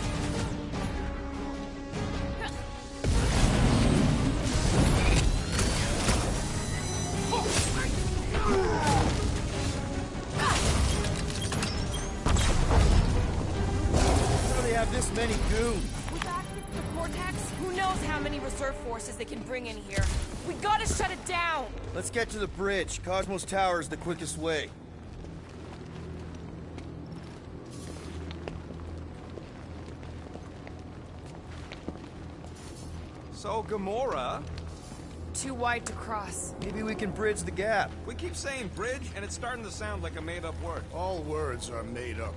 How do they have this many goons? We back to the vortex? Who knows how many reserve forces they can bring in here? We gotta shut it down! Let's get to the bridge. Cosmos Tower is the quickest way. So, Gamora... Too wide to cross. Maybe we can bridge the gap. We keep saying bridge, and it's starting to sound like a made-up word. All words are made up.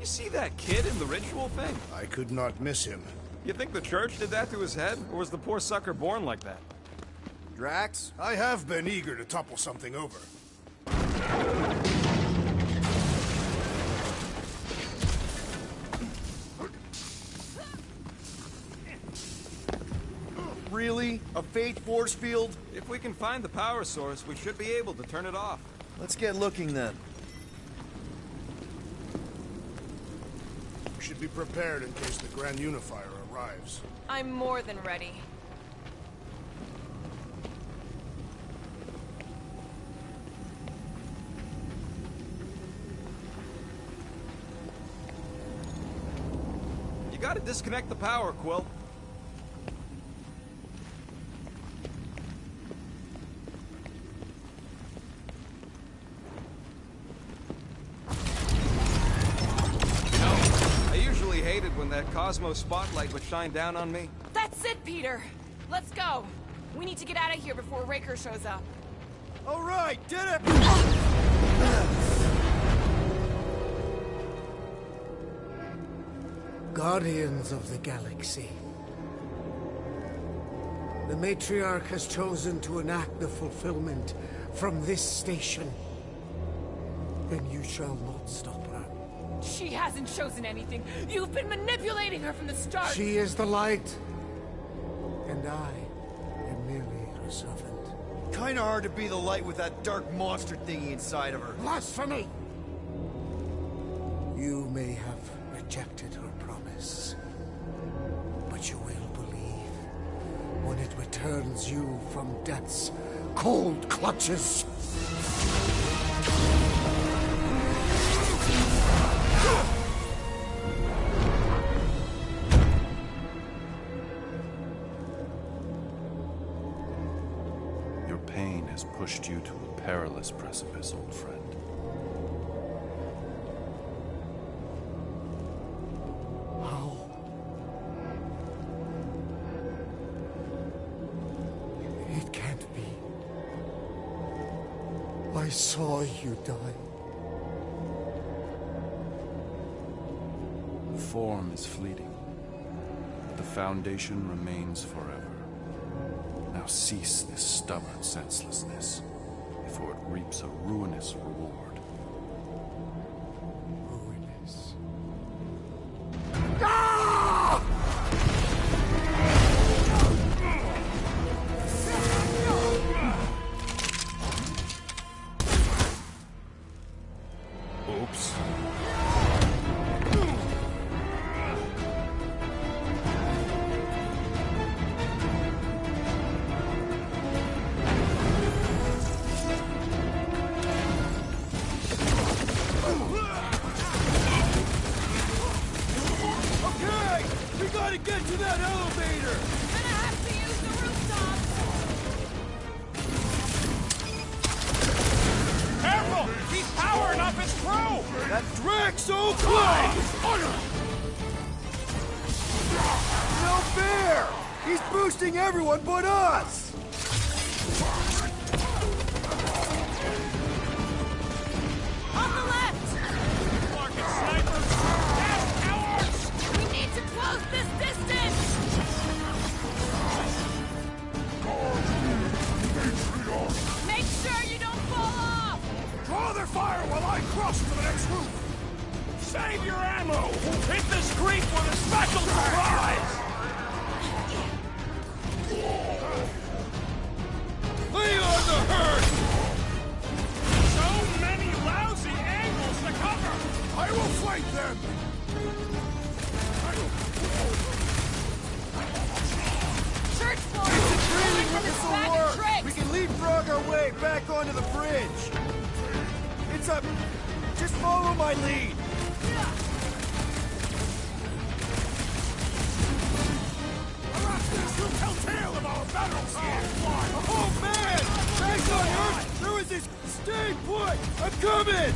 You see that kid in the ritual thing? I could not miss him. You think the church did that to his head, or was the poor sucker born like that? Drax? I have been eager to topple something over. Really? A Faith force field? If we can find the power source, we should be able to turn it off. Let's get looking then. We should be prepared in case the Grand Unifier arrives. I'm more than ready. You gotta disconnect the power, Quill. When that Cosmos spotlight would shine down on me. That's it, Peter! Let's go! We need to get out of here before Raker shows up. All right, did it! Guardians of the Galaxy. The Matriarch has chosen to enact the fulfillment from this station. And you shall not stop her. She hasn't chosen anything. You've been manipulating her from the start. She is the light. And I am merely her servant. Kinda hard to be the light with that dark monster thingy inside of her. Blasphemy! You may have rejected her promise, but you will believe when it returns you from death's cold clutches. Your pain has pushed you to a perilous precipice, old friend. How? It can't be. I saw you die. Form is fleeting, but the foundation remains forever. Now cease this stubborn senselessness, before it reaps a ruinous reward. Ruinous. Oops. Get to that elevator! Gonna have to use the rooftop! Careful! He's powering up his crew! That's Drax so close! No fair! He's boosting everyone but us! On the left! Market snipers! Fast cowards! We need to close this distance! Make sure you don't fall off! Draw their fire while I cross to the next roof! Save your ammo! Hit this creep with a special surprise! Lay on the herd! So many lousy angles to cover! I will flank them! Church floor is Training with this us bag will of work! tricks! We can leapfrog our way back onto the bridge! It's a... Just follow my lead! tell tale of our battles here! Oh man! Thanks on Earth! There was this... Stay put! I'm coming!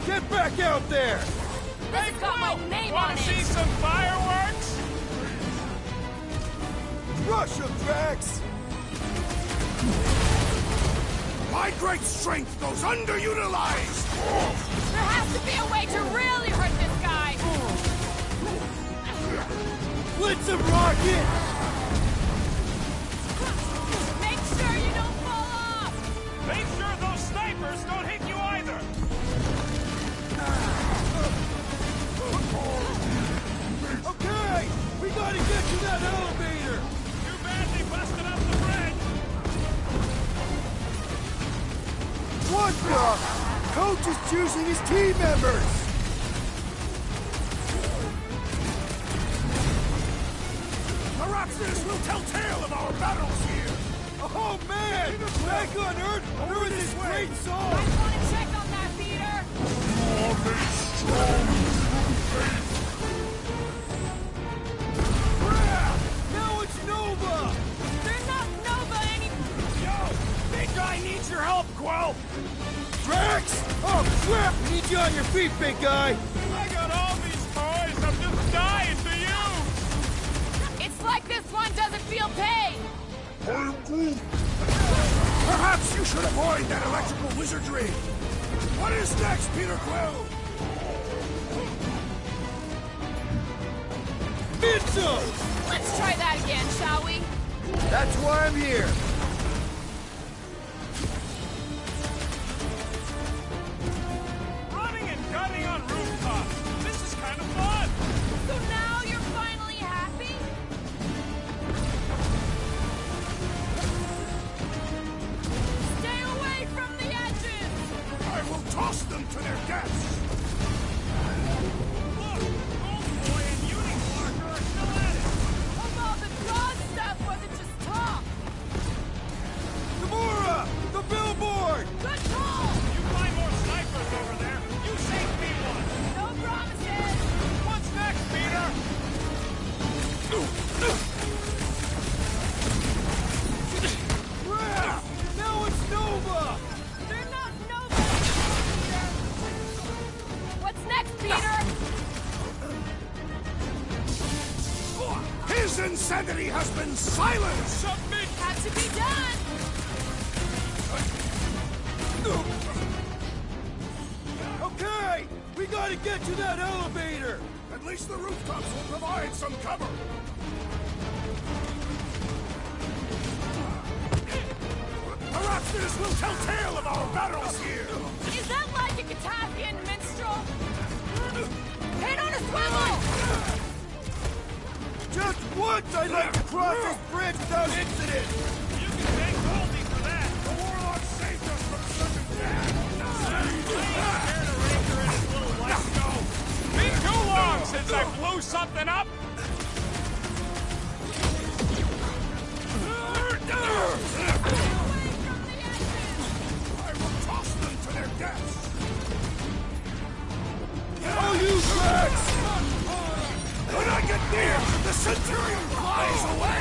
Get back out there! This has got my name on Wanna it! see some fireworks? Rush him, Drax! My great strength goes underutilized! There has to be a way to really hurt this guy! Blitz him, Rocket! Make sure you don't fall off! Make sure those snipers don't hit you either! Okay! We gotta get to that elevator! Too bad they busted up the bridge! What the? Coach is choosing his team members! Perhaps this will tell tale of our battles here! Oh man! Back on Earth, there was this great song! I want to check on that, Peter! You are made strong through faith. Now it's Nova! They're not Nova anymore! Yo! Big guy needs your help, Quill! Drax! Oh crap! We need you on your feet, big guy! I got all these toys! I'm just dying for you! It's like this one doesn't feel pain! I am Groot. Perhaps you should avoid that electrical wizardry! What is next, Peter Quill? Mitsu! Let's try that again, shall we? That's why I'm here. Running and gunning on rooftops! This is kind of fun! So now you're finally happy? Stay away from the edges! I will toss them to their deaths! Look! Goldboy and Unicorn are still at it! Of all the God stuff wasn't just talk! Gamora! The billboard! Good call! You find more snipers over there! You save me one! No promises! What's next, Peter? Crap! Now it's Nova! They're not Nova anymore, Peter! What's next, Peter? His insanity has been silenced! Submit! Had to be done! Okay! We gotta get to that elevator! At least the rooftops will provide some cover! Perhaps this will tell tale of our battles here! Is that like a Katafian minstrel? Head on a swivel! Just once I'd like to cross this bridge without incident! You can thank Goldie for that! The Warlock saved us from certain death! Been too long since I blew something up! I will toss them to their deaths! Oh, you Drax! When I get near, the Centurion flies away!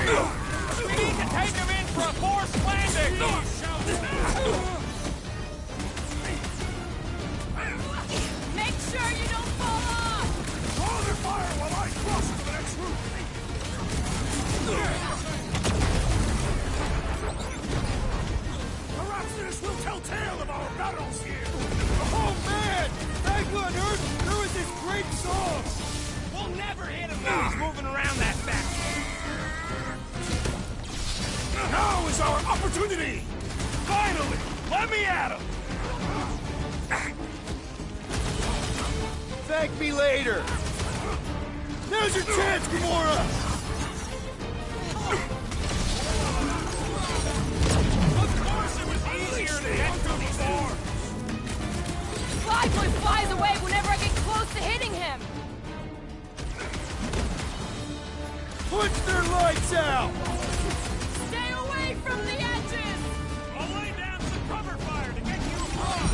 We need to take him in for a forced landing! Make sure you don't fall off! Draw their fire while I cross to the next roof! Perhaps this will tell tale of our battles here! Oh man! Back on Earth, there was this great song! We'll never hit him now he's moving around that fast! Now is our opportunity! Finally! Let me at him! Thank me later! Now's your chance, Gamora! Of course it was easier to get through before! Flyboy flies away whenever I get close to hitting him! Punch their lights out! Stay away from the edges! I'll lay down some cover fire to get you across!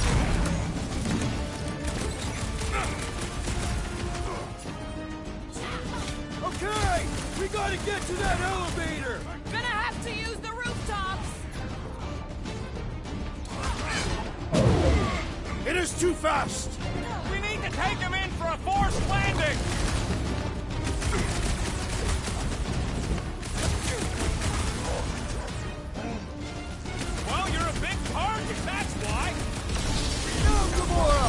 too fast! We need to take him in for a forced landing! Well, you're a big target, that's why! Go, Gamora!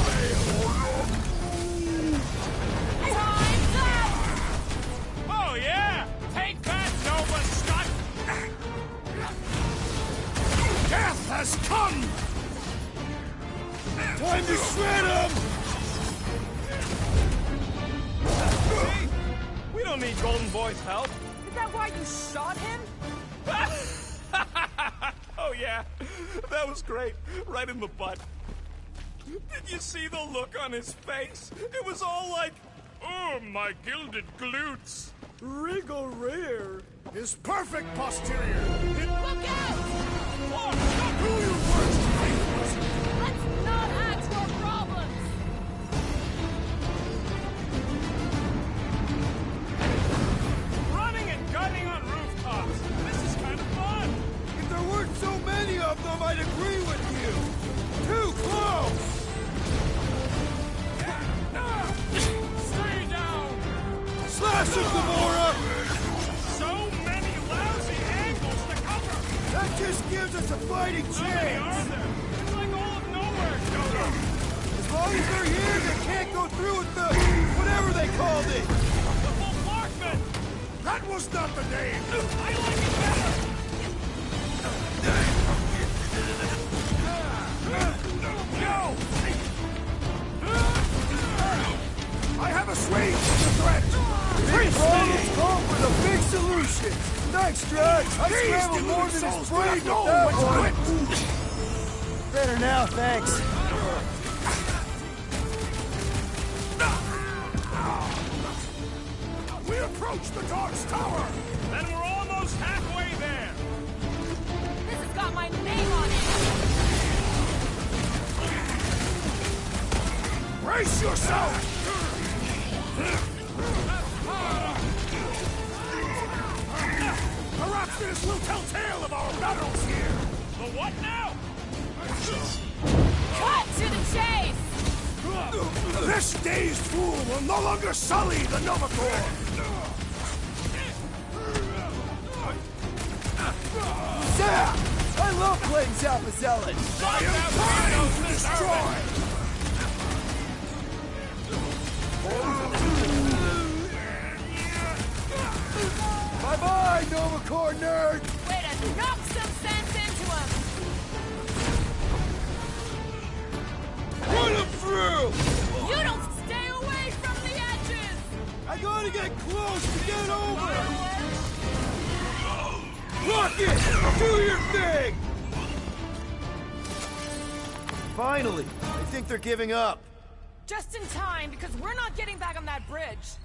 Time's up! Oh, yeah! Take that, Nova Scott! Death has come! Time to shred him! See? We don't need Golden Boy's help. Is that why you shot him? Oh, yeah. That was great. Right in the butt. Did you see the look on his face? It was all like, oh, my gilded glutes. Regal rear. His perfect posterior. Look out! Oh, stop who you worst faithless. Let's not add to our problems! Running and gunning on rooftops. This is kind of fun. If there weren't so many of them, I'd agree with you! Too close! Stay down. Slash him, Gamora! So many lousy angles to cover. That just gives us a fighting How many are chance! there? It's like all of nowhere, Joker. As long as they're here, they can't go through with the... whatever they called it! The full Clarkman. That was not the name! I like it better. Go! I have assuaged the threat! Big problems call for the big solution! Thanks, Drax! I These scrambled more deluded than his souls brain don't with know that what's one! quit! Better now, thanks. We approach the Dark's Tower! Then we're almost halfway there. This has got my name on it! Brace yourself! Perhaps this will tell tale of our battles here! The what now? Cut to the chase! This dazed fool will no longer sully the Nova Corps! Zap! I love playing Zappa Zealot! I am trying to destroy! Bye-bye, Nova Corps nerd! Way to knock some sense into him! Run him through! You don't stay away from the edges! I gotta get close to get over! Rocket! Do your thing! Finally! I think they're giving up. Just in time, because we're not getting back on that bridge.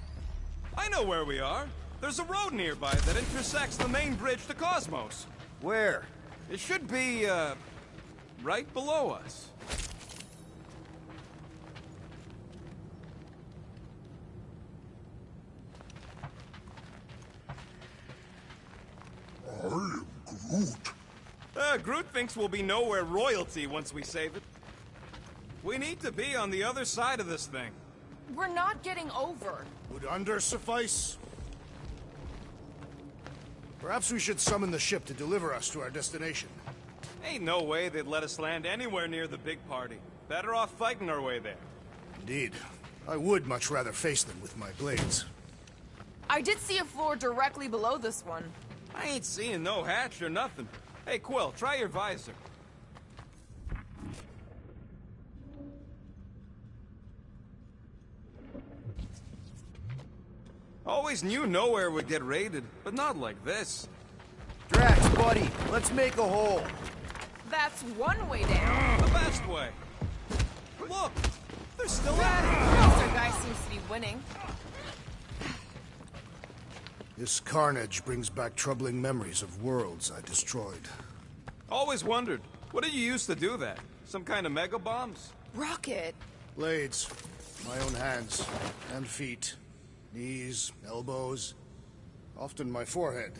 I know where we are. There's a road nearby that intersects the main bridge to Cosmos. Where? It should be, right below us. I am Groot. Groot thinks we'll be nowhere royalty once we save it. We need to be on the other side of this thing. We're not getting over. Would under suffice? Perhaps we should summon the ship to deliver us to our destination. Ain't no way they'd let us land anywhere near the big party. Better off fighting our way there. Indeed. I would much rather face them with my blades. I did see a floor directly below this one. I ain't seeing no hatch or nothing. Hey, Quill, try your visor. Always knew nowhere would get raided, but not like this. Drax, buddy, let's make a hole. That's one way down. The best way. Look, they're still at it. Monster guy seems to be winning. This carnage brings back troubling memories of worlds I destroyed. Always wondered, what did you use to do that? Some kind of mega bombs? Rocket. Blades. My own hands. And feet. Knees, elbows. Often my forehead.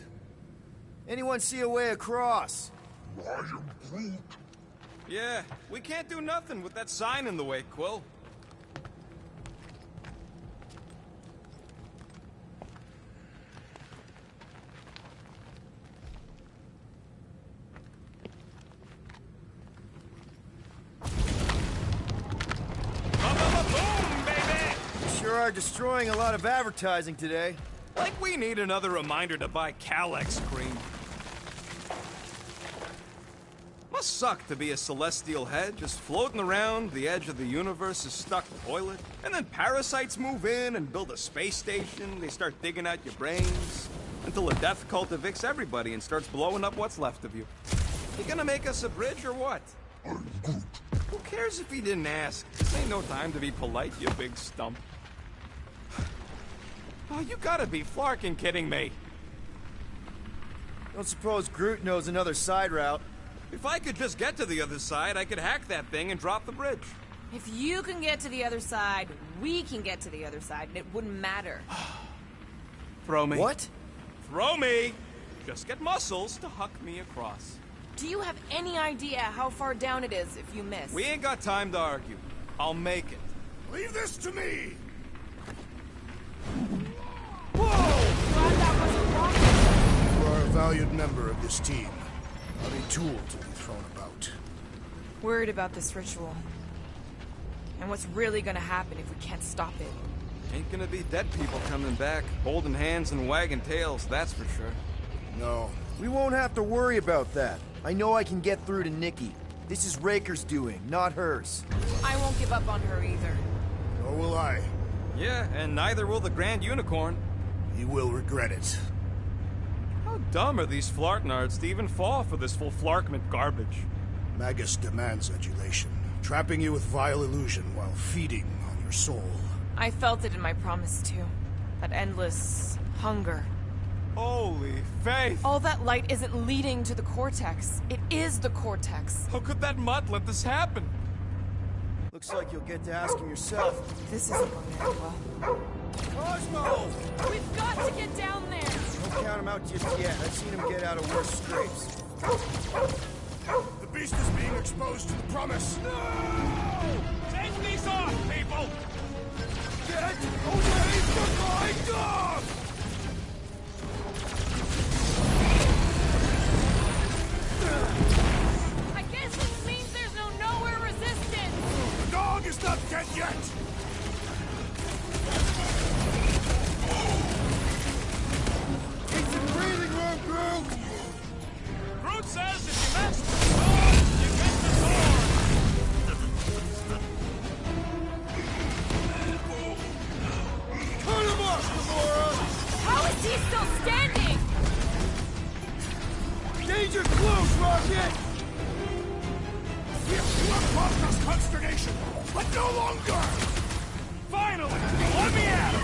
Anyone see a way across? I am Groot. Yeah, we can't do nothing with that sign in the way, Quill. Boom, baby! You sure are destroying a lot of advertising today. Like we need another reminder to buy Calyx cream. Must suck to be a celestial head, just floating around the edge of the universe's stuck toilet. And then parasites move in and build a space station. They start digging out your brains. Until a death cult evicts everybody and starts blowing up what's left of you. You gonna make us a bridge or what? Who cares if he didn't ask? This ain't no time to be polite, you big stump. Oh, you gotta be flarking kidding me. Don't suppose Groot knows another side route. If I could just get to the other side, I could hack that thing and drop the bridge. If you can get to the other side, we can get to the other side, and it wouldn't matter. Throw me. What? Throw me! Just get muscles to huck me across. Do you have any idea how far down it is if you miss? We ain't got time to argue. I'll make it. Leave this to me! Glad that wasn't wrong. You are a valued member of this team. Not a tool to be thrown about. Worried about this ritual. And what's really gonna happen if we can't stop it. Ain't gonna be dead people coming back, holding hands and wagging tails, that's for sure. No. We won't have to worry about that. I know I can get through to Nikki. This is Raker's doing, not hers. I won't give up on her either. Nor will I. Yeah, and neither will the Grand Unicorn. He will regret it. How dumb are these Flartnards to even fall for this full Flarkment garbage? Magus demands adulation, trapping you with vile illusion while feeding on your soul. I felt it in my promise too. That endless hunger. Holy faith! All that light isn't leading to the Cortex. It is the Cortex. How could that mutt let this happen? Looks like you'll get to ask him yourself. This isn't going to end well. Cosmo! We've got to get down there! Don't count him out just yet. I've seen him get out of worse scrapes. The beast is being exposed to the promise. No! Take these off, people! Get away from my dog! I guess this means there's no nowhere resistance! The dog is not dead yet! Get some breathing room, Groot! Groot says if you mess with the dog, you get the sword! Cut him off, Gamora! How is he still standing? Danger close, Rocket! You have caused us consternation, but no longer! Finally! Let me at him!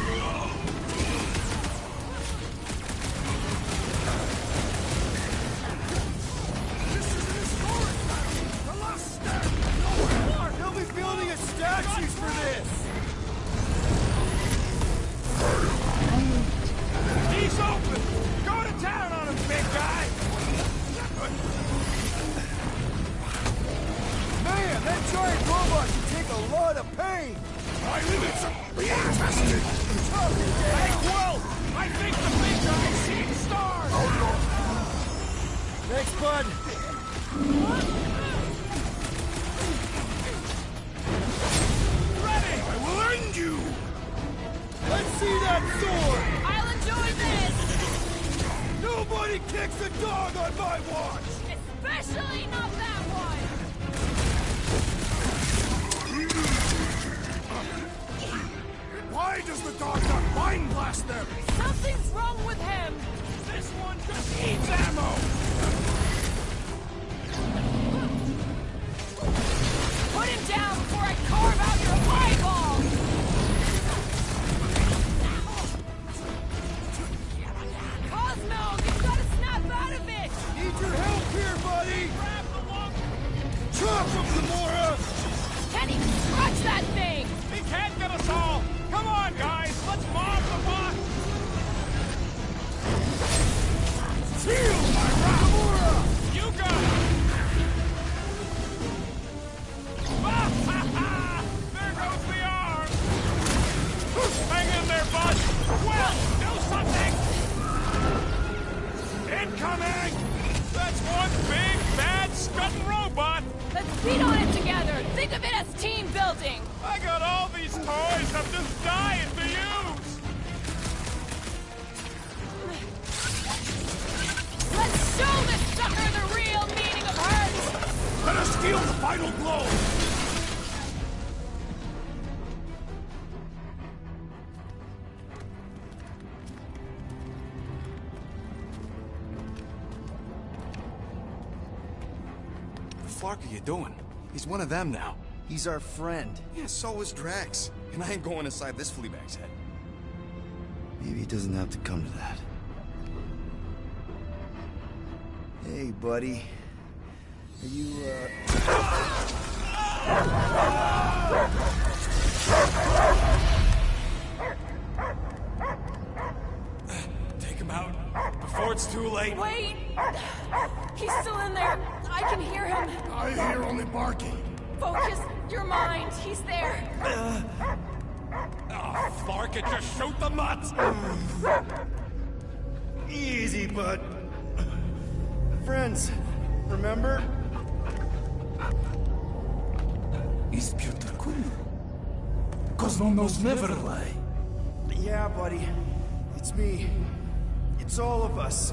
This is an historic battle! The last stand! Nowhere more! They'll be building a statues for this! He's open! Go to town on him, big guy! Man, that giant robot can take a lot of pain! My limits are being tested! Hey, Quill! I think the big guy's seeing stars! Thanks, bud. Ready! I will end you! Let's see that sword! I'll enjoy this! Nobody kicks a dog on my watch! Especially not that one! Why does the dog not mind blast them? Something's wrong with him! This one just eats ammo! Put him down before I carve out your eyeball! Cosmo, you've got to snap out of it! Need your help here, buddy! Grab the long... Chop him, Gamora! Can't even scratch that thing! He can't get us all! Come on, guys! Let's mob the box! Shield my Gamora! You got it! incoming! That's one big, bad, strutting robot! Let's beat on it together! Think of it as team building! I got all these toys I'm just dying to use! Let's show this sucker the real meaning of hurt! Let us deal the final blow! What the fuck are you doing? He's one of them now. He's our friend. Yeah, so is Drax. And I ain't going inside this fleabag's head. Maybe it doesn't have to come to that. Hey, buddy. Are you, Take him out before it's too late. Wait! He's still in there. I can hear him. I hear only barking. Focus your mind. He's there. Oh, fuck it, just shoot the nuts! Easy, bud. Friends, remember? Is Peter Quill? Cosmo knows never lie. Yeah, buddy. It's me. It's all of us.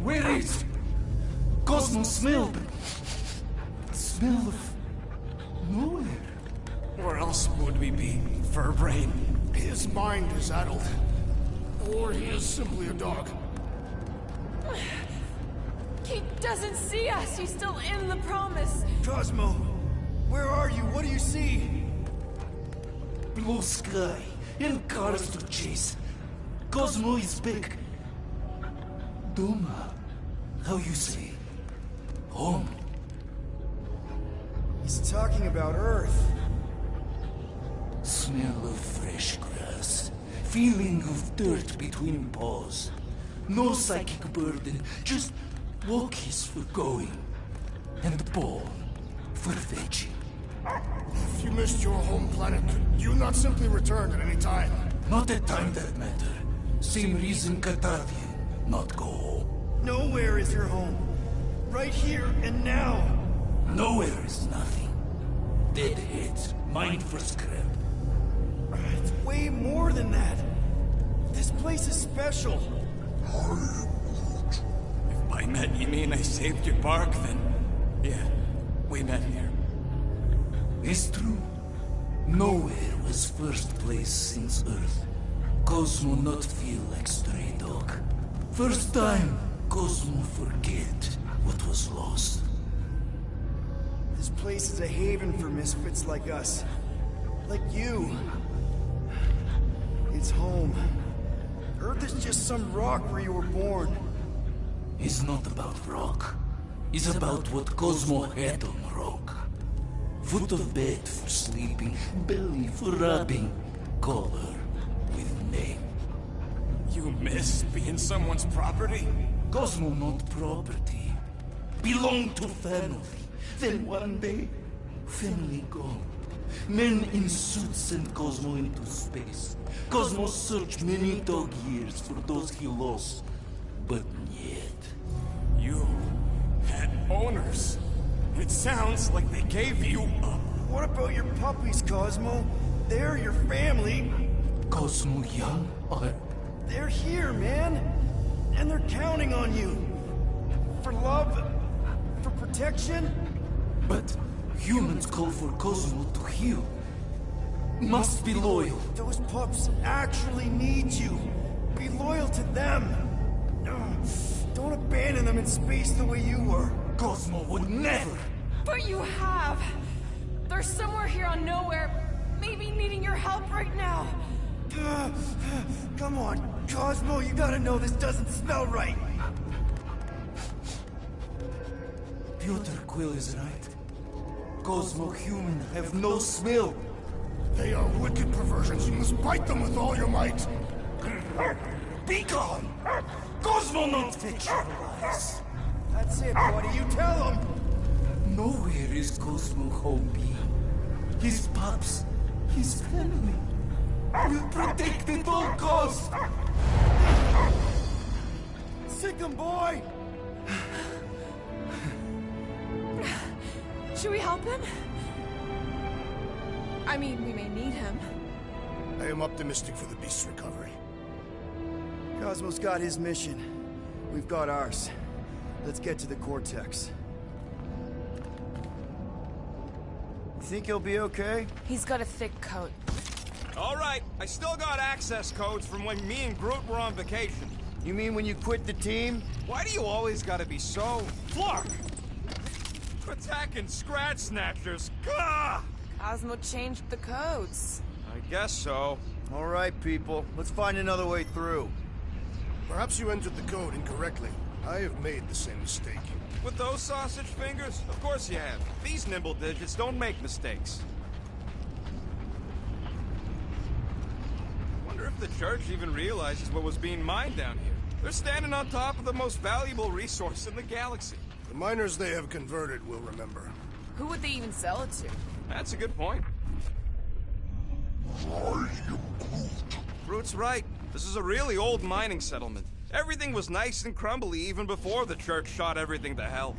Where is Cosmo smelled? Smell of nowhere. Where else would we be, Furbrain? His mind is addled. Or he is simply a dog. He doesn't see us. He's still in the promise. Cosmo, where are you? What do you see? Blue sky and cars to chase. Cosmo is back. Doma, how you say? Home. He's talking about Earth. Smell of fresh grass. Feeling of dirt between paws. No psychic burden, just walkies for going. And ball for fetching. If you missed your home planet, could you not simply return at any time? Not at time that matter. Same reason Catavia not go home. Nowhere is your home. Right here and now. Nowhere is nothing. Dead heads, mind for scrap. It's way more than that. This place is special. If by met you mean I saved your bark, then yeah, we met here. It's true. Nowhere was first place since Earth. Cosmo not feel like stray dog. First time, Cosmo forget what was lost. This place is a haven for misfits like us. Like you. It's home. Earth is just some rock where you were born. It's not about rock. It's about what Cosmo had on rock. Foot of bed for sleeping, belly for rubbing. Call her with name. You miss being someone's property? Cosmo not property. Belong to family. Then one day, family gone. Men in suits send Cosmo into space. Cosmo searched many dog years for those he lost. But yet... You had owners. It sounds like they gave you up. What about your puppies, Cosmo? They're your family. Cosmo young or... They're here, man. And they're counting on you. For love, for protection. But humans call for Cosmo to heal. Must be loyal. Those pups actually need you. Be loyal to them. Don't abandon them in space the way you were. Cosmo would never. But you have. They're somewhere here on Nowhere, maybe needing your help right now. Come on, Cosmo, you gotta know this doesn't smell right. Peter Quill is right. Cosmo human have no smell. They are wicked perversions. You must bite them with all your might. Be gone! Cosmo not fetch your lies. That's it, buddy. You tell him. Nowhere is Cosmo home being. His pups, his family, will protect at all costs. Sick 'em, boy! Should we help him? I mean, we may need him. I am optimistic for the beast's recovery. Cosmo's got his mission. We've got ours. Let's get to the Cortex. You think he'll be okay? He's got a thick coat. All right, I still got access codes from when me and Groot were on vacation. You mean when you quit the team? Why do you always gotta be so... Flark! Attacking Scratch Snatchers! Gah! Cosmo changed the codes. I guess so. All right, people. Let's find another way through. Perhaps you entered the code incorrectly. I have made the same mistake. With those sausage fingers? Of course you have. These nimble digits don't make mistakes. Wonder if the church even realizes what was being mined down here. They're standing on top of the most valuable resource in the galaxy. The miners they have converted will remember. Who would they even sell it to? That's a good point. Groot's right. This is a really old mining settlement. Everything was nice and crumbly even before the church shot everything to hell.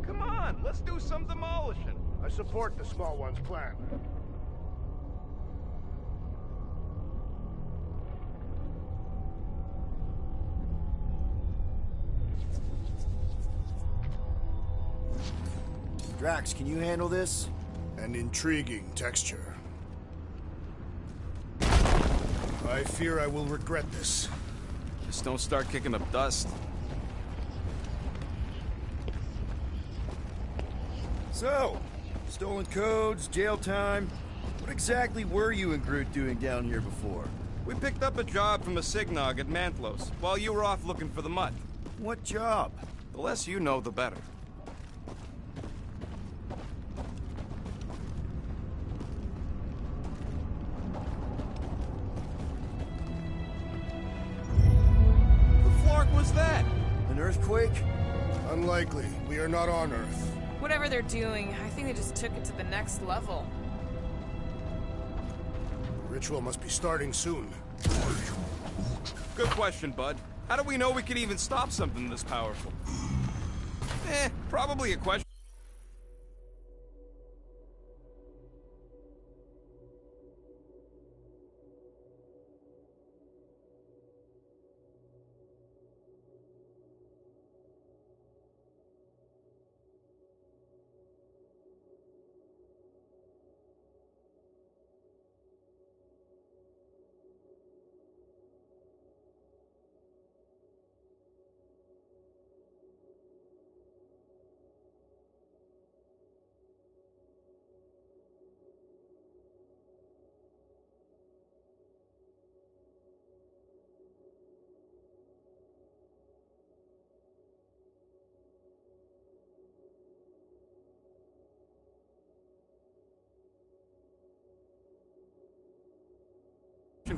Come on, let's do some demolishing. I support the small one's plan. Drax, can you handle this? An intriguing texture. I fear I will regret this. Just don't start kicking up dust. So, stolen codes, jail time. What exactly were you and Groot doing down here before? We picked up a job from a Signog at Mantlos, while you were off looking for the mud. What job? The less you know, the better. Was that? An earthquake? Unlikely. We are not on Earth. Whatever they're doing, I think they just took it to the next level. The ritual must be starting soon. Good question, bud. How do we know we could even stop something this powerful? Probably a question.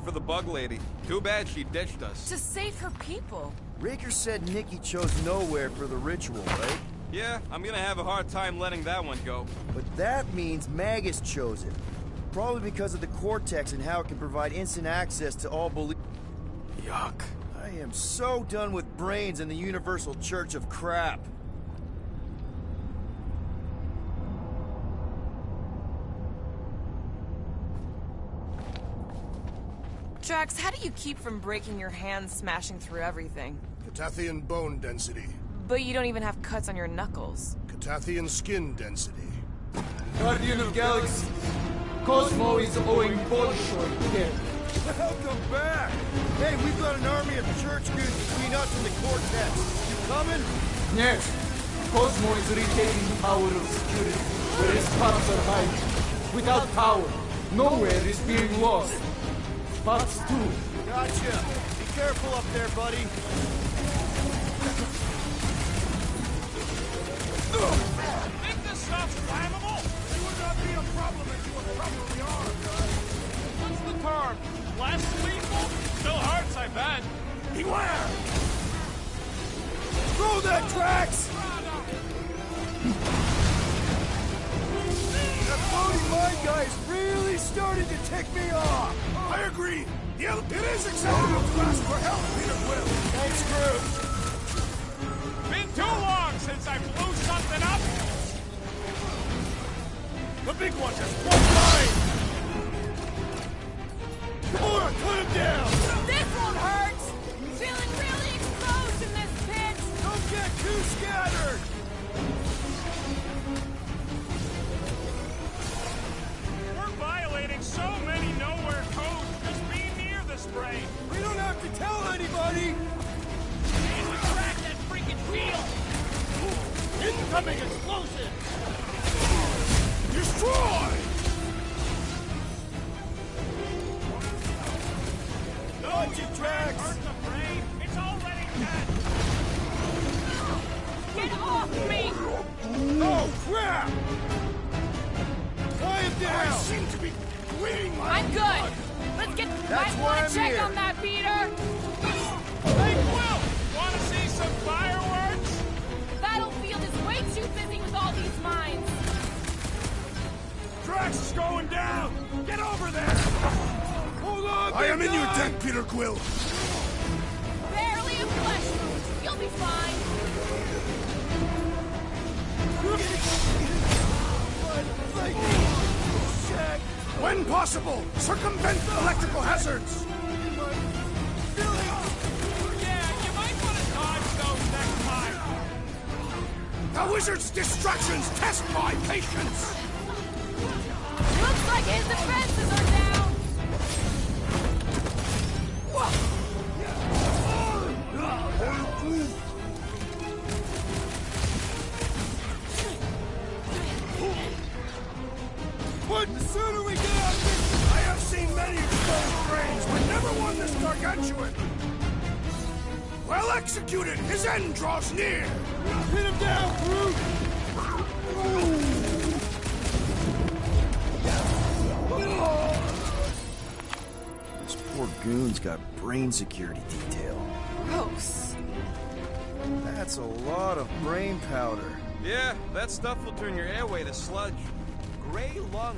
For the bug lady. Too bad she ditched us. To save her people. Raker said Nikki chose nowhere for the ritual, right? Yeah, I'm gonna have a hard time letting that one go. But that means Magus chose it. Probably because of the Cortex and how it can provide instant access to all believers. Yuck. I am so done with brains and the Universal Church of crap. Drax, how do you keep from breaking your hands smashing through everything? Catathian bone density. But you don't even have cuts on your knuckles. Catathian skin density. Guardian of Galaxy, Cosmo is owing Bolshoi again. Welcome back! Hey, we've got an army of church dudes between us and the Cortex. You coming? Yes. Cosmo is retaking the power of security, where his spots are hiding. Without power, nowhere is being lost. Spots too. Gotcha. Be careful up there, buddy. Think this stuff's flammable? It would not be a problem if you were probably are. What's the term? Less lethal? Still hurts, I bet. Beware! Throw that, Drax! That floating mine guy is really starting to tick me off! I agree! Yeah, it is acceptable to ask for help, Peter Quill! Thanks, Groot! Been too long since I blew something up! The big one just won't mine! Come on, cut him down! This won't hurt! Feeling really exposed in this pit! Don't get too scattered! We're violating so many nowhere codes just being near the spray! We don't have to tell anybody! Need to crack that freaking shield! Incoming explosion! Destroy! Dodge it, Drax! Hurt the brain! It's already dead! Get off me! Oh, crap! Tie him I down! seem to be bleeding my I'm good! Let's get... That's might why want I'm to check here. on that, Peter! Hey, Quill! Wanna see some fireworks? Battlefield is way too busy with all these mines! Drax is going down! Get over there! Hold on, I am big in your guy! debt, Peter Quill! Barely a flesh wound. You'll be fine. When possible, circumvent electrical hazards! Yeah, you might want to dodge those next time! The wizard's distractions test my patience! Looks like his defenses are down. What? The sooner we get out of this... I have seen many exposed brains, but never one this gargantuan! Well executed! His end draws near! Pin him down, Groot! This poor goon's got brain security detail. Gross. That's a lot of brain powder. Yeah, that stuff will turn your airway to sludge. Gray lung.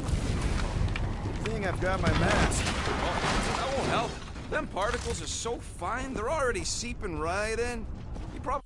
Thing I've got my mask. Oh, that won't help. Them particles are so fine, they're already seeping right in. You probably...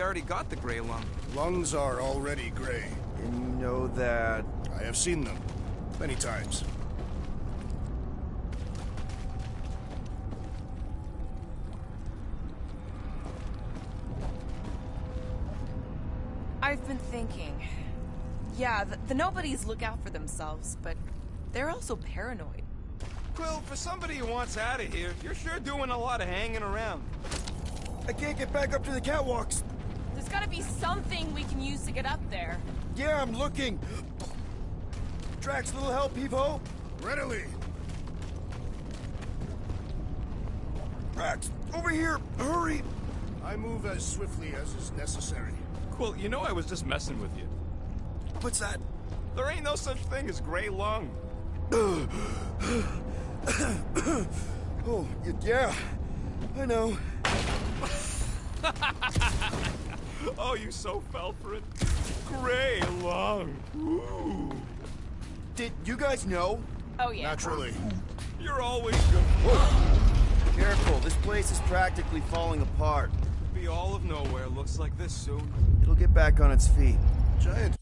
already got the gray lung. Lungs are already gray. And you know that... I have seen them. Many times. I've been thinking. Yeah, the nobodies look out for themselves, but they're also paranoid. Quill, for somebody who wants out of here, you're sure doing a lot of hanging around. I can't get back up to the catwalks. There's gotta be something we can use to get up there. Yeah, I'm looking. Drax, little help, Heave-Ho? Readily. Drax, over here, hurry. I move as swiftly as is necessary. Quill, you know I was just messing with you. What's that? There ain't no such thing as gray lung. Oh, yeah, I know. Oh, you so fell for it. Gray lung. Ooh. Did you guys know? Oh, yeah. Naturally. You're always good. Whoa. Careful, this place is practically falling apart. Be all of nowhere looks like this soon. It'll get back on its feet. Giant.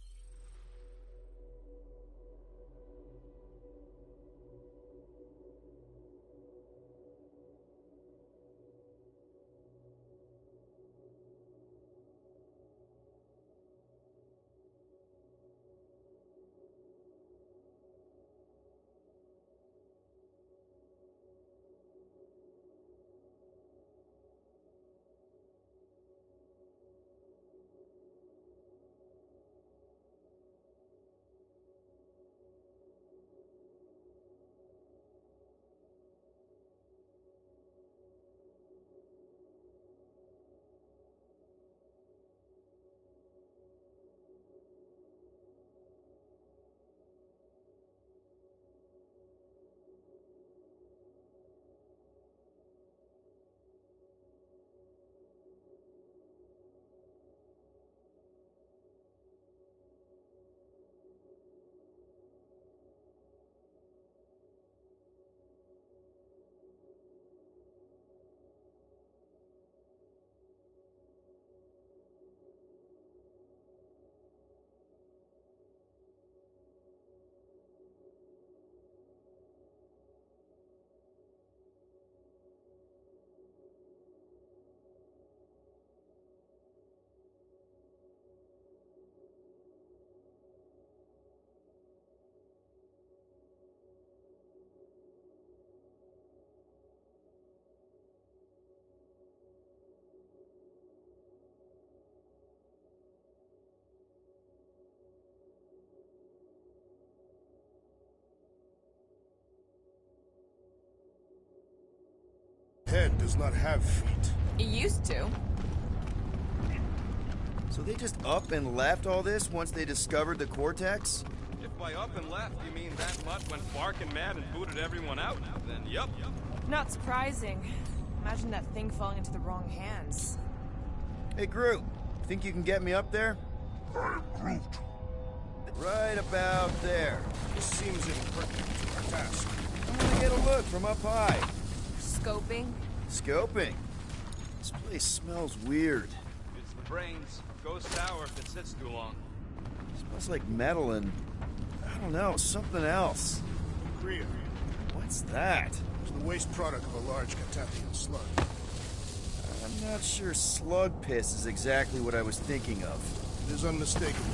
Head does not have feet. It used to. So they just up and left all this once they discovered the Cortex? If by up and left you mean that mutt went barking mad and booted everyone out, then yup. Not surprising. Imagine that thing falling into the wrong hands. Hey, Groot, think you can get me up there? I am Groot. Right about there. This seems impertinent to our task. I want to get a look from up high. Scoping? Scoping? This place smells weird. It's the brains. Goes sour if it sits too long. Smells like metal and... I don't know, something else. Kriya. What's that? It's the waste product of a large Catathian slug. I'm not sure slug piss is exactly what I was thinking of. It is unmistakable.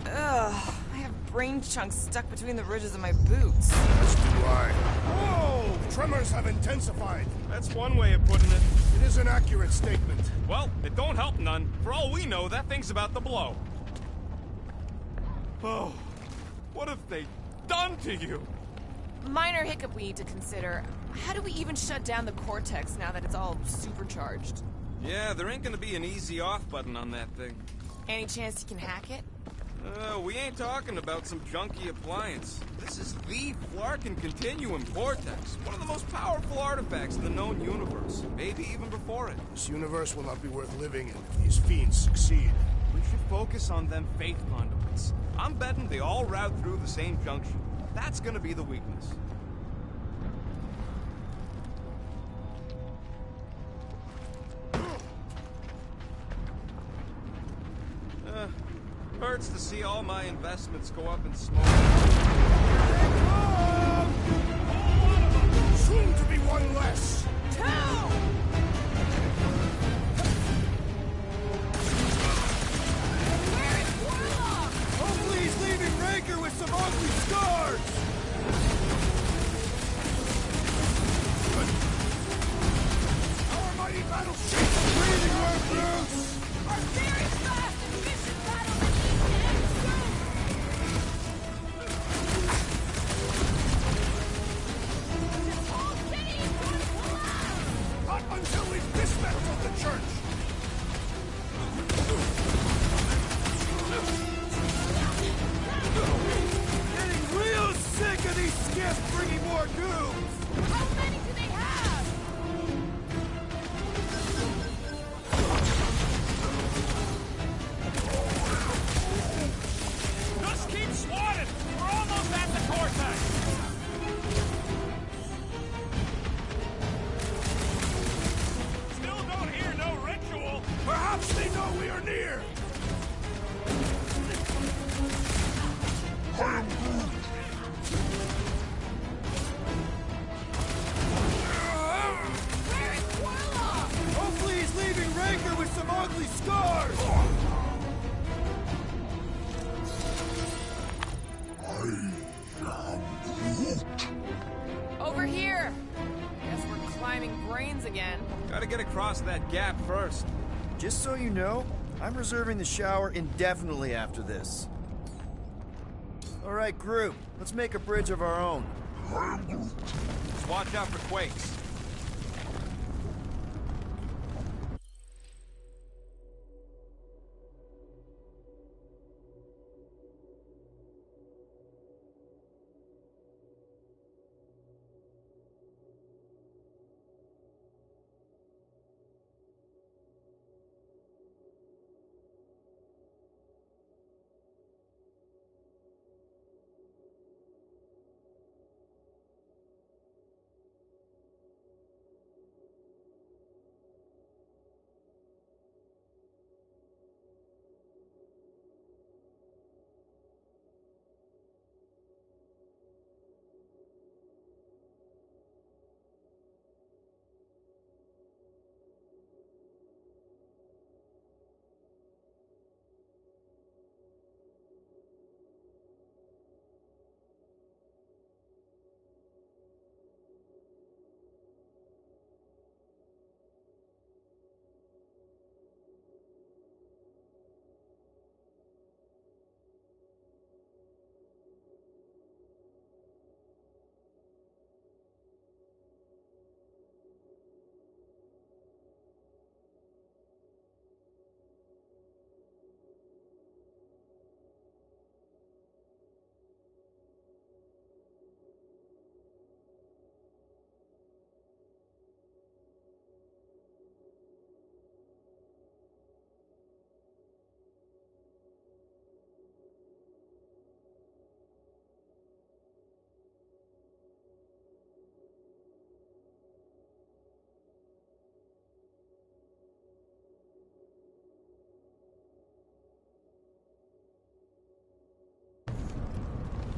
Ugh, I have brain chunks stuck between the ridges of my boots. As do I. Whoa! Tremors have intensified. That's one way of putting it. It is an accurate statement. Well, it don't help none. For all we know, that thing's about to blow. Oh, what have they done to you? Minor hiccup we need to consider. How do we even shut down the Cortex now that it's all supercharged? Yeah, there ain't gonna be an easy off button on that thing. Any chance you can hack it? We ain't talking about some junky appliance. This is the Flarkin Continuum Cortex, one of the most powerful artifacts in the known universe, maybe even before it. This universe will not be worth living in if these fiends succeed. We should focus on them faith conduits. I'm betting they all route through the same junction. That's gonna be the weakness. Hurts to see all my investments go up in smoke. Soon to be one less. Where is Warlock? Hopefully he's leaving Raker with some ugly scars! Our mighty battleship breathing room, Bruce! Our very fast and mission battle that needs to end soon! This whole city is going to collapse! Not until we've dismantled the church! Getting real sick of these skiffs bringing more goons! How many do they have? Just keep swatting! We're almost at the cortex! Still don't hear no ritual! Perhaps they know we are near! Where is Warlock? Hopefully he's leaving Raker with some ugly scars! Over here! Guess we're climbing brains again. Gotta get across that gap first. Just so you know, I'm reserving the shower indefinitely after this. All right, group, let's make a bridge of our own. Just watch out for quakes.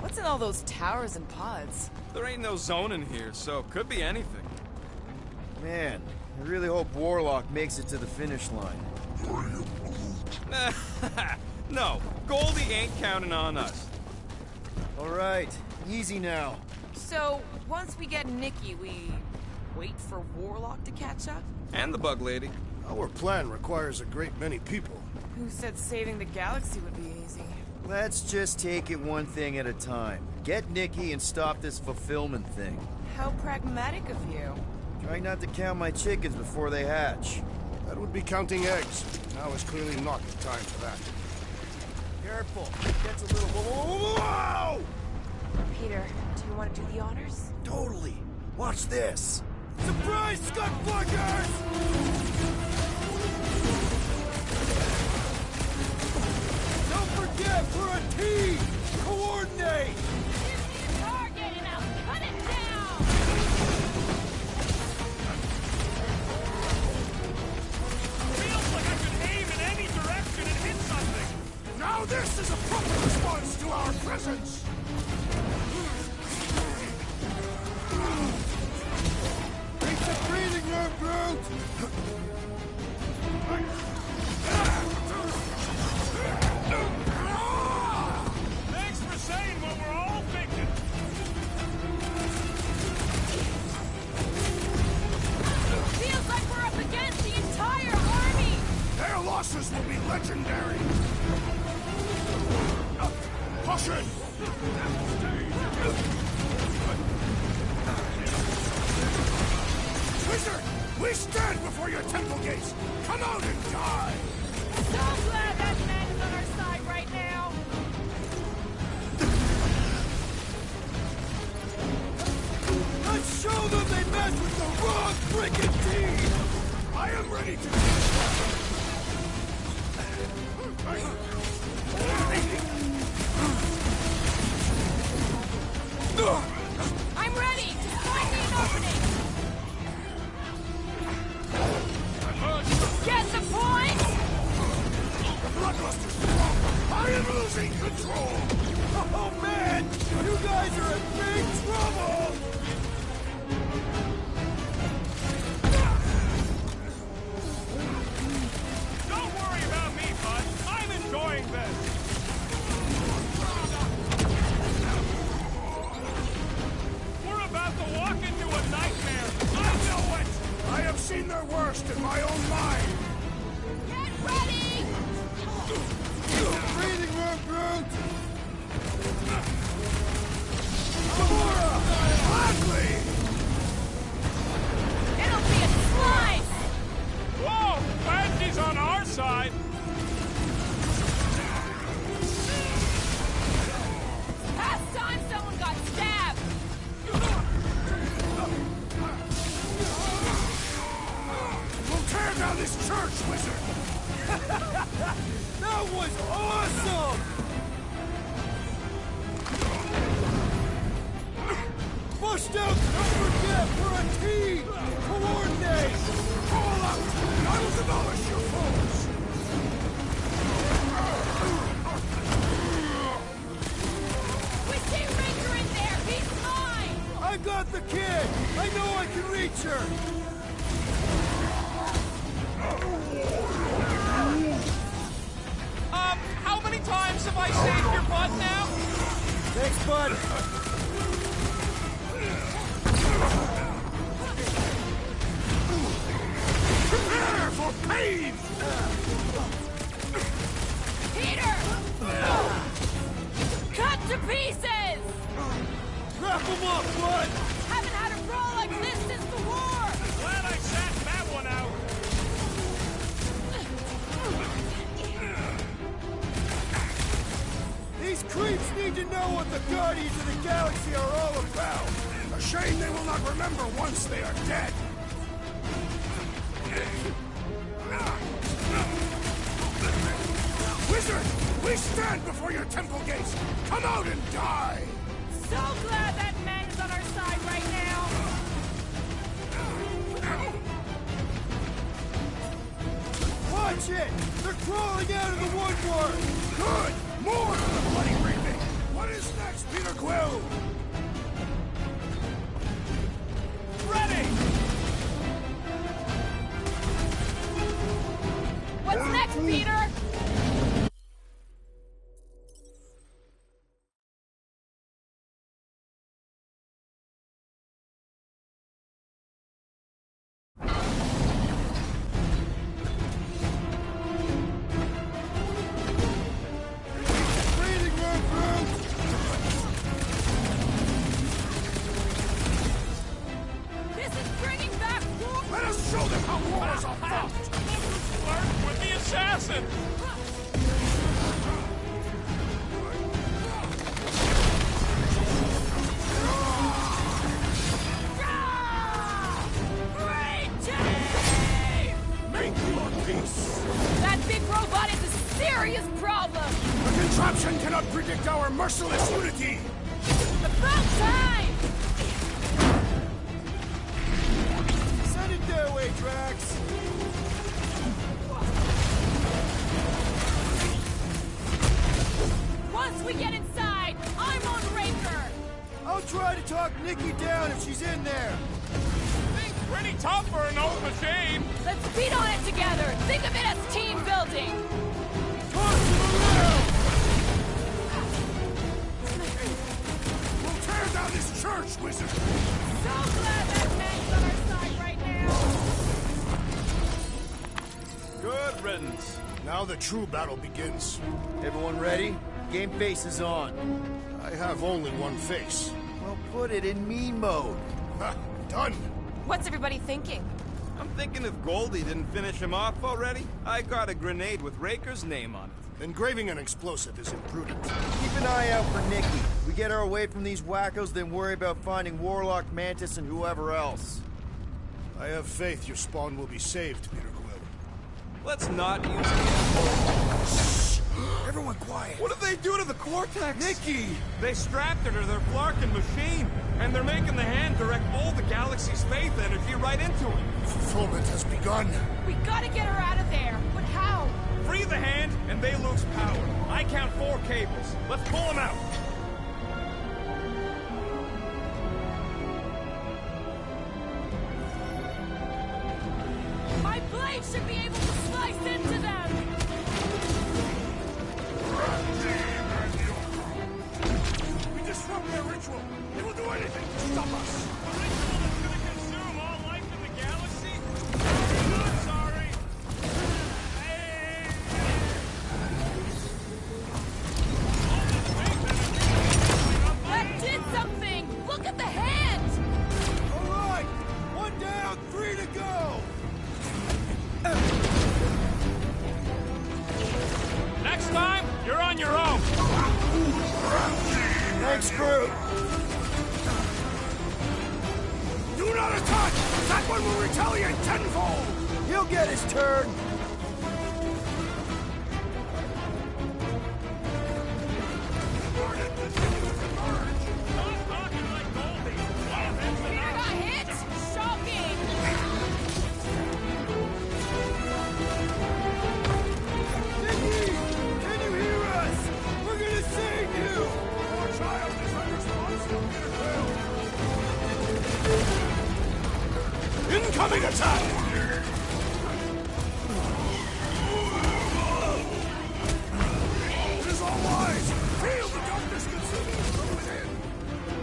What's in all those towers and pods? There ain't no zone in here, so could be anything. Man, I really hope Warlock makes it to the finish line. No, Goldie ain't counting on us. All right, easy now. So, once we get Nikki, we wait for Warlock to catch up? And the bug lady. Our plan requires a great many people. Who said saving the galaxy would be easy? Let's just take it one thing at a time. Get Nikki and stop this fulfillment thing. How pragmatic of you. Try not to count my chickens before they hatch. That would be counting eggs. Now is clearly not the time for that. Careful. Gets a little... Whoa! Peter, do you want to do the honors? Totally. Watch this. Surprise, Scud Flickers! Don't forget, we're a team! Coordinate! Give me a target and I'll cut it down! Feels like I could aim in any direction and hit something! Now this is a proper response to our presence! Take some breathing room, Groot! Thanks for saying what we're all thinking. Feels like we're up against the entire army! Their losses will be legendary! Caution! Wizard! We stand before your temple gates! Come out and die! So glad that man is on our side right now! Let's show them they messed with the wrong frickin' team! I am ready to... I'm ready! Just find me an opening! Get the point? The Bloodluster's wrong! I am losing control! Oh man! You guys are in big trouble! Don't worry about me, bud. I'm enjoying this. We're about to walk into a nightmare. I know it! I have seen their worst in my own mind! Get ready! Breathing room, Groot! Gamora! Gladly! It'll be a slice! Whoa! Glad she's on our side. Past time someone got stabbed! We'll tear down this church, wizard! That was awesome! Pushed out! Don't forget, we're a team! Coordinate! Call out! I will demolish your foes! We see Ranger in there! He's mine! I got the kid! I know I can reach her! How many times have I saved your butt now? Thanks, bud! Prepare for pain! Peter! Cut to pieces! Wrap him up, bud! Haven't had a brawl like this since the war! Glad I sat that one out. These creeps need to know what the Guardians of the Galaxy are all about! A shame they will not remember once they are dead! Wizard! We stand before your temple gates! Come out and die! So glad that man is on our side right now! Watch it! They're crawling out of the woodwork! Good! More of the bloody reaping! What is next, Peter Quill? Ready! What's next, Peter? Breathing room, Groot! This is bringing back war! Let us show them how wars are fought! Flirt with the assassin! Make your peace! That big robot is a serious problem! The contraption cannot predict our merciless unity! About time! Send it their way, Drax! try to talk Nikki down if she's in there. Thing's pretty tough for an old machine. Let's beat on it together. Think of it as team building. Toss him around! We'll tear down this church, wizard! So glad that man's on our side right now. Good riddance. Now the true battle begins. Everyone ready? Game face is on. I have only one face. Well, put it in me mode. Ha! Done! What's everybody thinking? I'm thinking if Goldie didn't finish him off already, I got a grenade with Raker's name on it. Engraving an explosive is imprudent. Keep an eye out for Nikki. We get her away from these wackos, then worry about finding Warlock, Mantis, and whoever else. I have faith your spawn will be saved, Peter Quill. Let's not use Everyone quiet! What did they do to the Cortex? Nikki! They strapped her to their Flarkin machine, and they're making the hand direct all the galaxy's faith energy right into it. Fulfillment has begun. We gotta get her out of there. But how? Free the hand, and they lose power. I count 4 cables. Let's pull them out. My blade should be able to slice into them. We disrupt their ritual! They will do anything to stop us! A ritual that's gonna consume all life in the galaxy? I'm sorry. That did something! Look at the hand! All right! 1 down, 3 to go! Next time, you're on your own. Thanks, Groot! Do not attack! That one will retaliate tenfold! He'll get his turn! Stop talking like Goldie. Peter got hit? Shocking! Nikki! Can you hear us? We're gonna save you! Our child is unresponsive, Peter Quill! Incoming attack! It is all wise! Feel the darkness consuming us from within!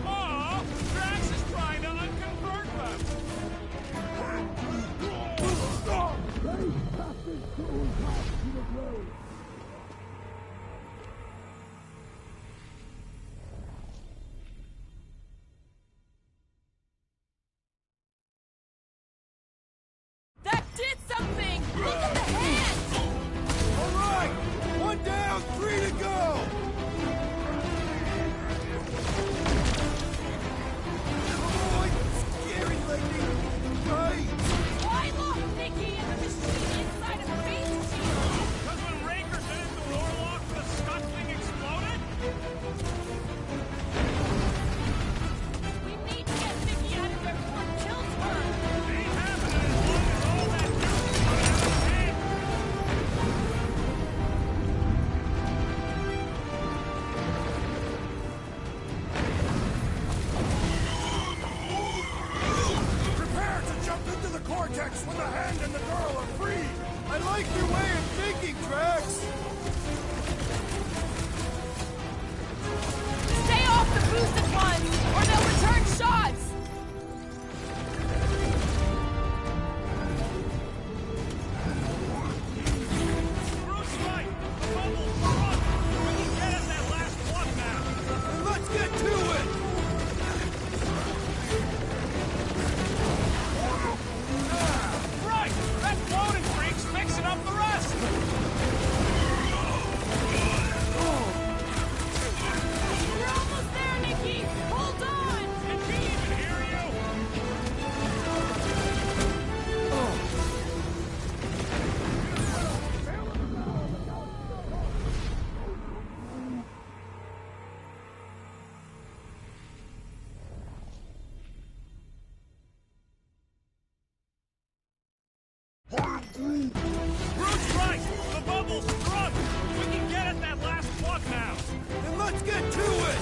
Aw, Drax is trying to unconvert them. That did something! Look at the hand! All right! 1 down, 3 to go! Oh, scary lightning! Right! Why lock Nikki and the machine inside a face shield? Because when Raker did it to Warlock, the Scott thing exploded? We need to get Nikki out of there before it kills her! Ain't happening as long as all that juice is coming out of his head. Prepare to jump into the Cortex when the hand and the girl are free! I like your way of thinking, Drax! Stay off the boosted ones, or they'll return shots! Bruce Light, the bubble's run. We can get at that last one now. Let's get to it! Right, that floating freak's mixing up the rest. We're almost there, Nikki! Hold on! Did she even hear you? Bruce right, the bubble's run. We can get at that last plug now. Then let's get to it!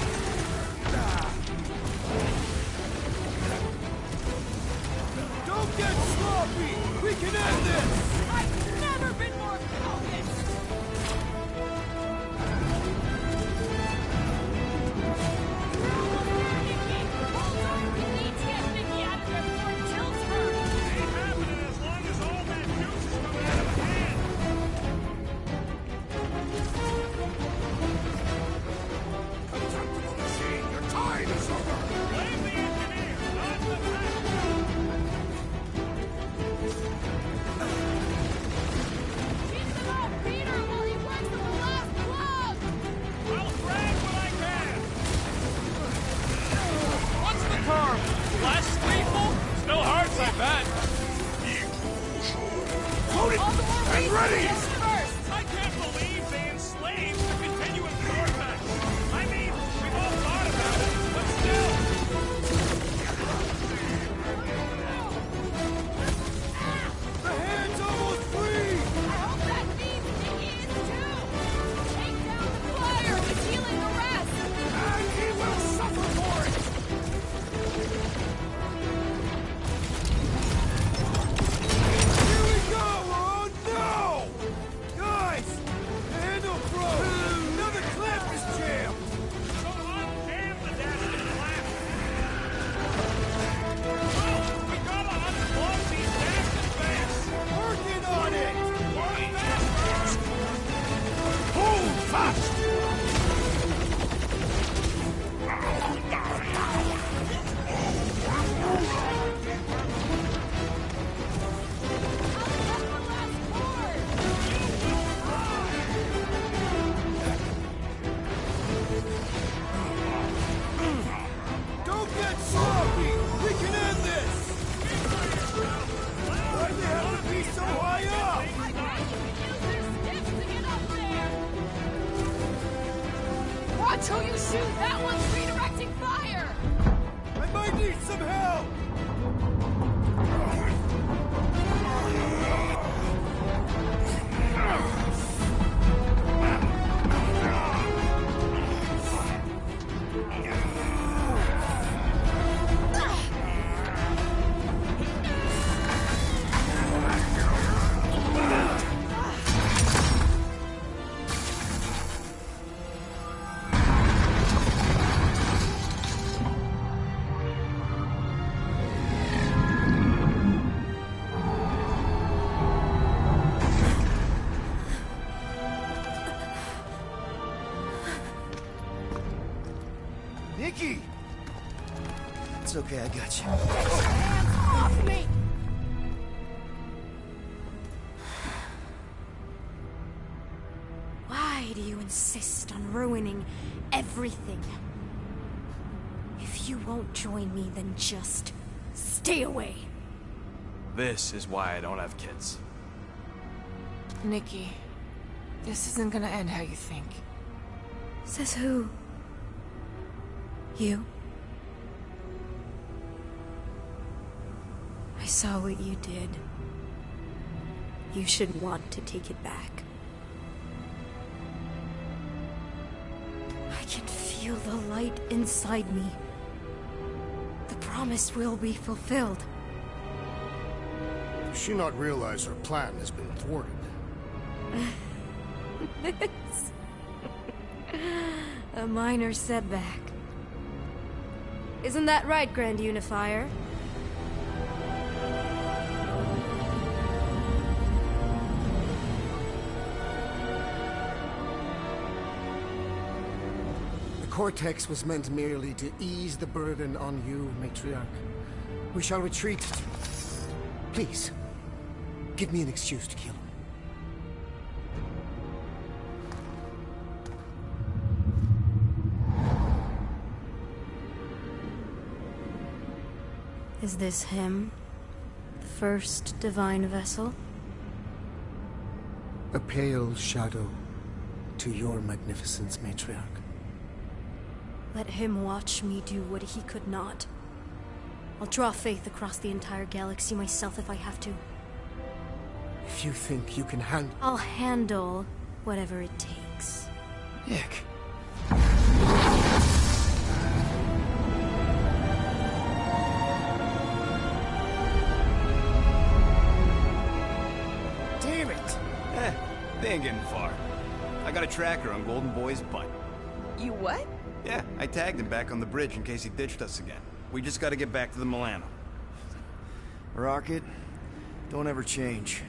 Watch who you shoot! That one's redirecting fire! I might need some help! Nikki! It's okay, I got you. Hands off me! Why do you insist on ruining everything? If you won't join me, then just stay away. This is why I don't have kids. Nikki, this isn't gonna end how you think. Says who? You? I saw what you did. You should want to take it back. I can feel the light inside me. The promise will be fulfilled. Does she not realize her plan has been thwarted? This... a minor setback. Isn't that right, Grand Unifier? The Cortex was meant merely to ease the burden on you, Matriarch. We shall retreat. Please, give me an excuse to kill him. Is this him? The first divine vessel? A pale shadow to your magnificence, Matriarch. Let him watch me do what he could not. I'll draw faith across the entire galaxy myself if I have to. If you think you can handle... I'll handle whatever it takes. Nick. Damn it! They ain't getting far. I got a tracker on Golden Boy's butt. You what? Yeah, I tagged him back on the bridge in case he ditched us again. We just gotta get back to the Milano. Rocket, don't ever change.